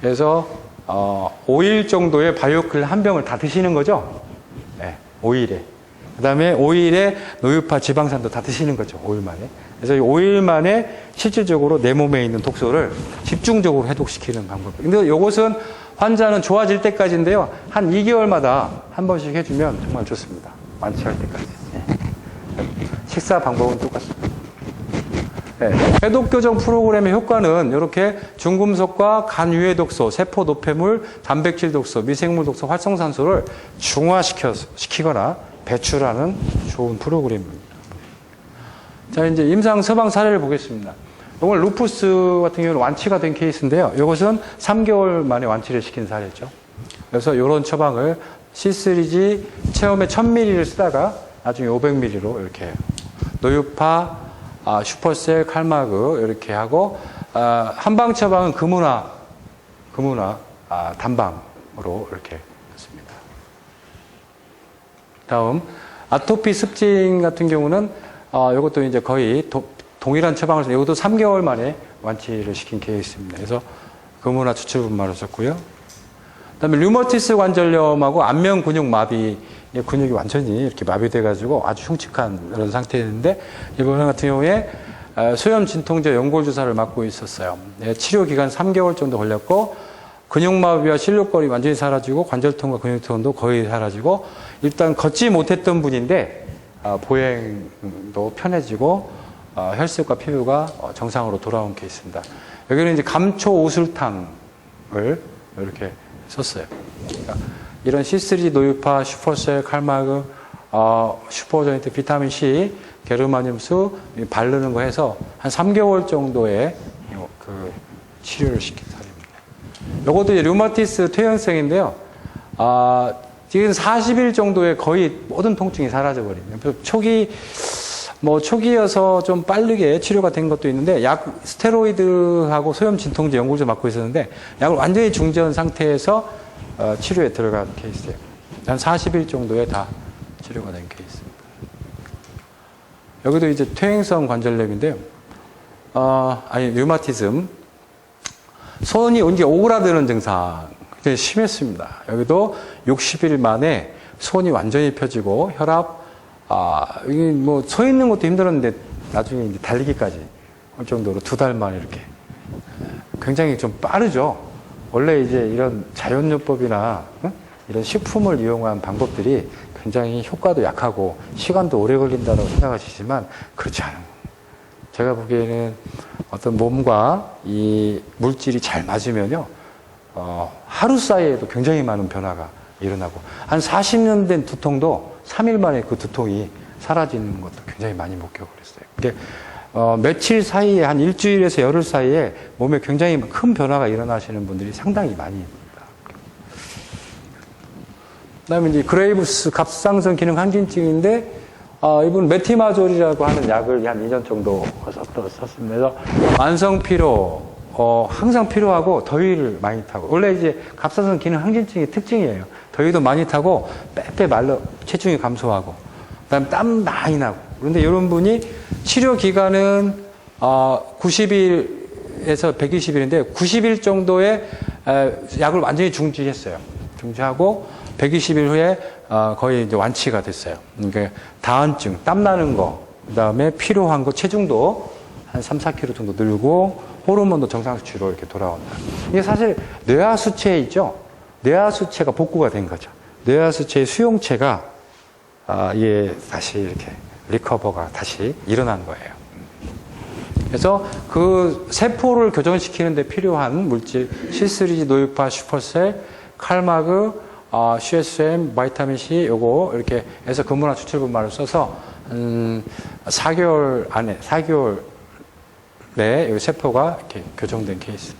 B: 그래서 5일 정도의 바이오클린 한 병을 다 드시는 거죠. 네, 5일에. 그 다음에 5일에 노유파 지방산도 다 드시는 거죠. 5일 만에. 그래서 5일 만에 실질적으로 내 몸에 있는 독소를 집중적으로 해독시키는 방법. 근데 이것은 환자는 좋아질 때까지인데요. 한 2개월마다 한 번씩 해주면 정말 좋습니다. 완치할 때까지. 네. 식사 방법은 똑같습니다. 네. 해독 교정 프로그램의 효과는 이렇게 중금속과 간 유해 독소, 세포 노폐물, 단백질 독소, 미생물 독소, 활성산소를 중화시키거나 배출하는 좋은 프로그램입니다. 자, 이제 임상 처방 사례를 보겠습니다. 이건 루푸스 같은 경우는 완치가 된 케이스인데요. 이것은 3개월 만에 완치를 시킨 사례죠. 그래서 이런 처방을 C3G 처음에 1000ml를 쓰다가 나중에 500ml로 이렇게 노유파, 슈퍼셀, 칼마그 이렇게 하고 한방 처방은 금은화 단방으로 이렇게 했습니다. 다음 아토피 습진 같은 경우는 이것도 이제 거의 동일한 처방을 써서 이것도 3개월 만에 완치를 시킨 케이스입니다. 그래서 금은화 추출분말을 썼고요. 그다음에 류머티스 관절염하고 안면 근육 마비, 근육이 완전히 이렇게 마비돼가지고 아주 흉측한 그런 상태였는데 이번 같은 경우에 소염 진통제 연골 주사를 맞고 있었어요. 치료 기간 3개월 정도 걸렸고 근육 마비와 실룩거림이 완전히 사라지고 관절통과 근육통도 거의 사라지고 일단 걷지 못했던 분인데 보행도 편해지고 혈색과 피부가 정상으로 돌아온 케이스입니다. 여기는 이제 감초 우술탕을 이렇게 썼어요. 그러니까 이런 C3G 노유파, 슈퍼셀, 칼마그, 슈퍼조인트 비타민 C, 게르마늄수 바르는 거 해서 한 3개월 정도의 그 치료를 시킨 사례입니다. 이것도 류마티스 퇴행성인데요. 지금 40일 정도에 거의 모든 통증이 사라져버립니다. 초기여서 좀 빠르게 치료가 된 것도 있는데, 스테로이드하고 소염 진통제 연고를 좀 맡고 있었는데, 약을 완전히 중지한 상태에서 치료에 들어간 케이스예요. 한 40일 정도에 다 치료가 된 케이스입니다. 여기도 이제 퇴행성 관절염인데요. 류마티즘. 손이 이제 오그라드는 증상 굉장히 심했습니다. 여기도 60일 만에 손이 완전히 펴지고 혈압, 이게 뭐 서 있는 것도 힘들었는데 나중에 이제 달리기까지 할 정도로 2달 만에 이렇게 굉장히 좀 빠르죠. 원래 이제 이런 자연요법이나 이런 식품을 이용한 방법들이 굉장히 효과도 약하고 시간도 오래 걸린다고 생각하시지만 그렇지 않은 거예요. 제가 보기에는 어떤 몸과 이 물질이 잘 맞으면요, 하루 사이에도 굉장히 많은 변화가 일어나고, 한 40년 된 두통도 3일 만에 그 두통이 사라지는 것도 굉장히 많이 목격을 했어요. 근데, 며칠 사이에, 한 일주일에서 열흘 사이에 몸에 굉장히 큰 변화가 일어나시는 분들이 상당히 많이 있습니다. 그 다음에 이제 그레이브스 갑상선 기능 항진증인데, 이분 메티마졸이라고 하는 약을 한 2년 정도 썼습니다. 그래서 만성 피로, 항상 피로하고 더위를 많이 타고, 원래 이제 갑상선 기능 항진증의 특징이에요. 더위도 많이 타고 빼빼 말라 체중이 감소하고, 그다음에 땀 많이 나고. 그런데 이런 분이 치료 기간은 90일에서 120일인데 90일 정도의 약을 완전히 중지했어요. 중지하고 120일 후에 거의 이제 완치가 됐어요. 그러니까 다한증, 땀 나는 거, 그다음에 피로한 거, 체중도 한 3, 4kg 정도 늘고 호르몬도 정상 수치로 이렇게 돌아온다. 이게 사실 뇌하수체 있죠? 뇌하수체가 복구가 된 거죠. 뇌하수체의 수용체가 다시 이렇게 리커버가 다시 일어난 거예요. 그래서 그 세포를 교정시키는 데 필요한 물질 C3G, 노유파, 슈퍼셀, 칼마그, CSM, 바이타민 C 요거 이렇게 해서 근문화 추출분말을 써서 4개월 안에 4개월 내에 세포가 이렇게 교정된 케이스.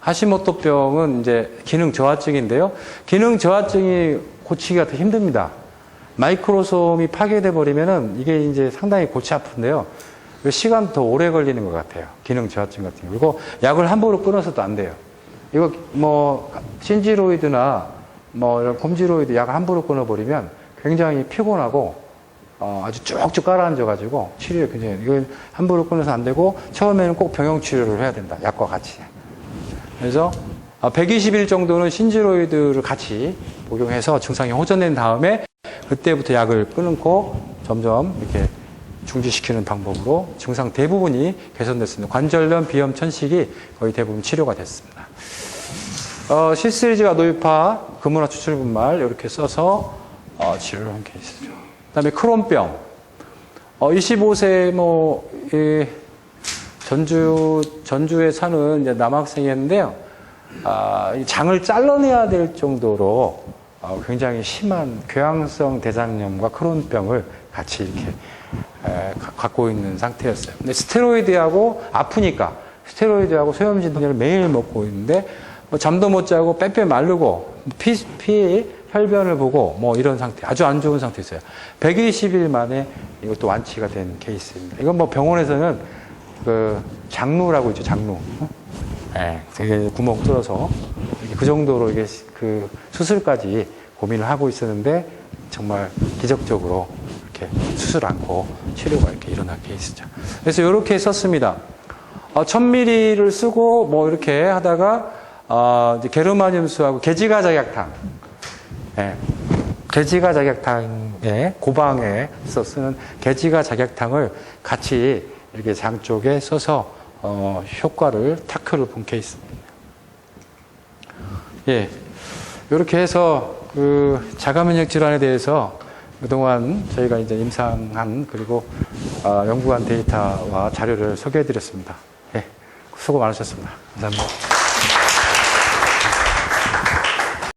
B: 하시모토병은 이제 기능 저하증인데요. 기능 저하증이 고치기가 더 힘듭니다. 마이크로솜이 파괴돼 버리면은 이게 이제 상당히 골치 아픈데요. 시간 더 오래 걸리는 것 같아요. 기능 저하증 같은 경우. 그리고 약을 함부로 끊어서도 안 돼요. 이거 뭐 신지로이드나 뭐 이런 곰지로이드 약을 함부로 끊어버리면 굉장히 피곤하고 아주 쭉쭉 깔아앉아가지고 치료에 굉장히 이거 함부로 끊어서 안 되고 처음에는 꼭 병용 치료를 해야 된다. 약과 같이. 그래서 120일 정도는 신지로이드를 같이 복용해서 증상이 호전된 다음에 그때부터 약을 끊고 점점 이렇게 중지시키는 방법으로 증상 대부분이 개선됐습니다. 관절염, 비염, 천식이 거의 대부분 치료가 됐습니다. C3G가 노유파, 근문화 추출분말 이렇게 써서 치료를 한 케이스죠. 그다음에 크론병. 25세 전주에 사는 이제 남학생이었는데요. 장을 잘라내야 될 정도로 굉장히 심한 궤양성 대장염과 크론병을 같이 이렇게 갖고 있는 상태였어요. 근데 스테로이드하고 아프니까 스테로이드하고 소염진통제를 매일 먹고 있는데 잠도 못 자고 빼빼 마르고 피 혈변을 보고 뭐 이런 상태, 아주 안 좋은 상태였어요. 120일 만에 이것도 완치가 된 케이스입니다. 이건 뭐 병원에서는 그 장루라고 있죠, 장루. 되게 구멍 뚫어서 그 정도로 이게 그 수술까지 고민을 하고 있었는데 정말 기적적으로 이렇게 수술 않고 치료가 이렇게 일어난 케이스죠. 그래서 이렇게 썼습니다. 1000ml를 쓰고 뭐 이렇게 하다가 이제 게르마늄수하고 게지가작약탕, 게지가작약탕에 고방에 쓰는 게지가작약탕을 같이 이렇게 장 쪽에 써서 효과를 타크를 본 케이스입니다. 예, 이렇게 해서 그 자가면역 질환에 대해서 그동안 저희가 이제 임상한 그리고 연구한 데이터와 자료를 소개해드렸습니다. 예, 수고 많으셨습니다. 감사합니다.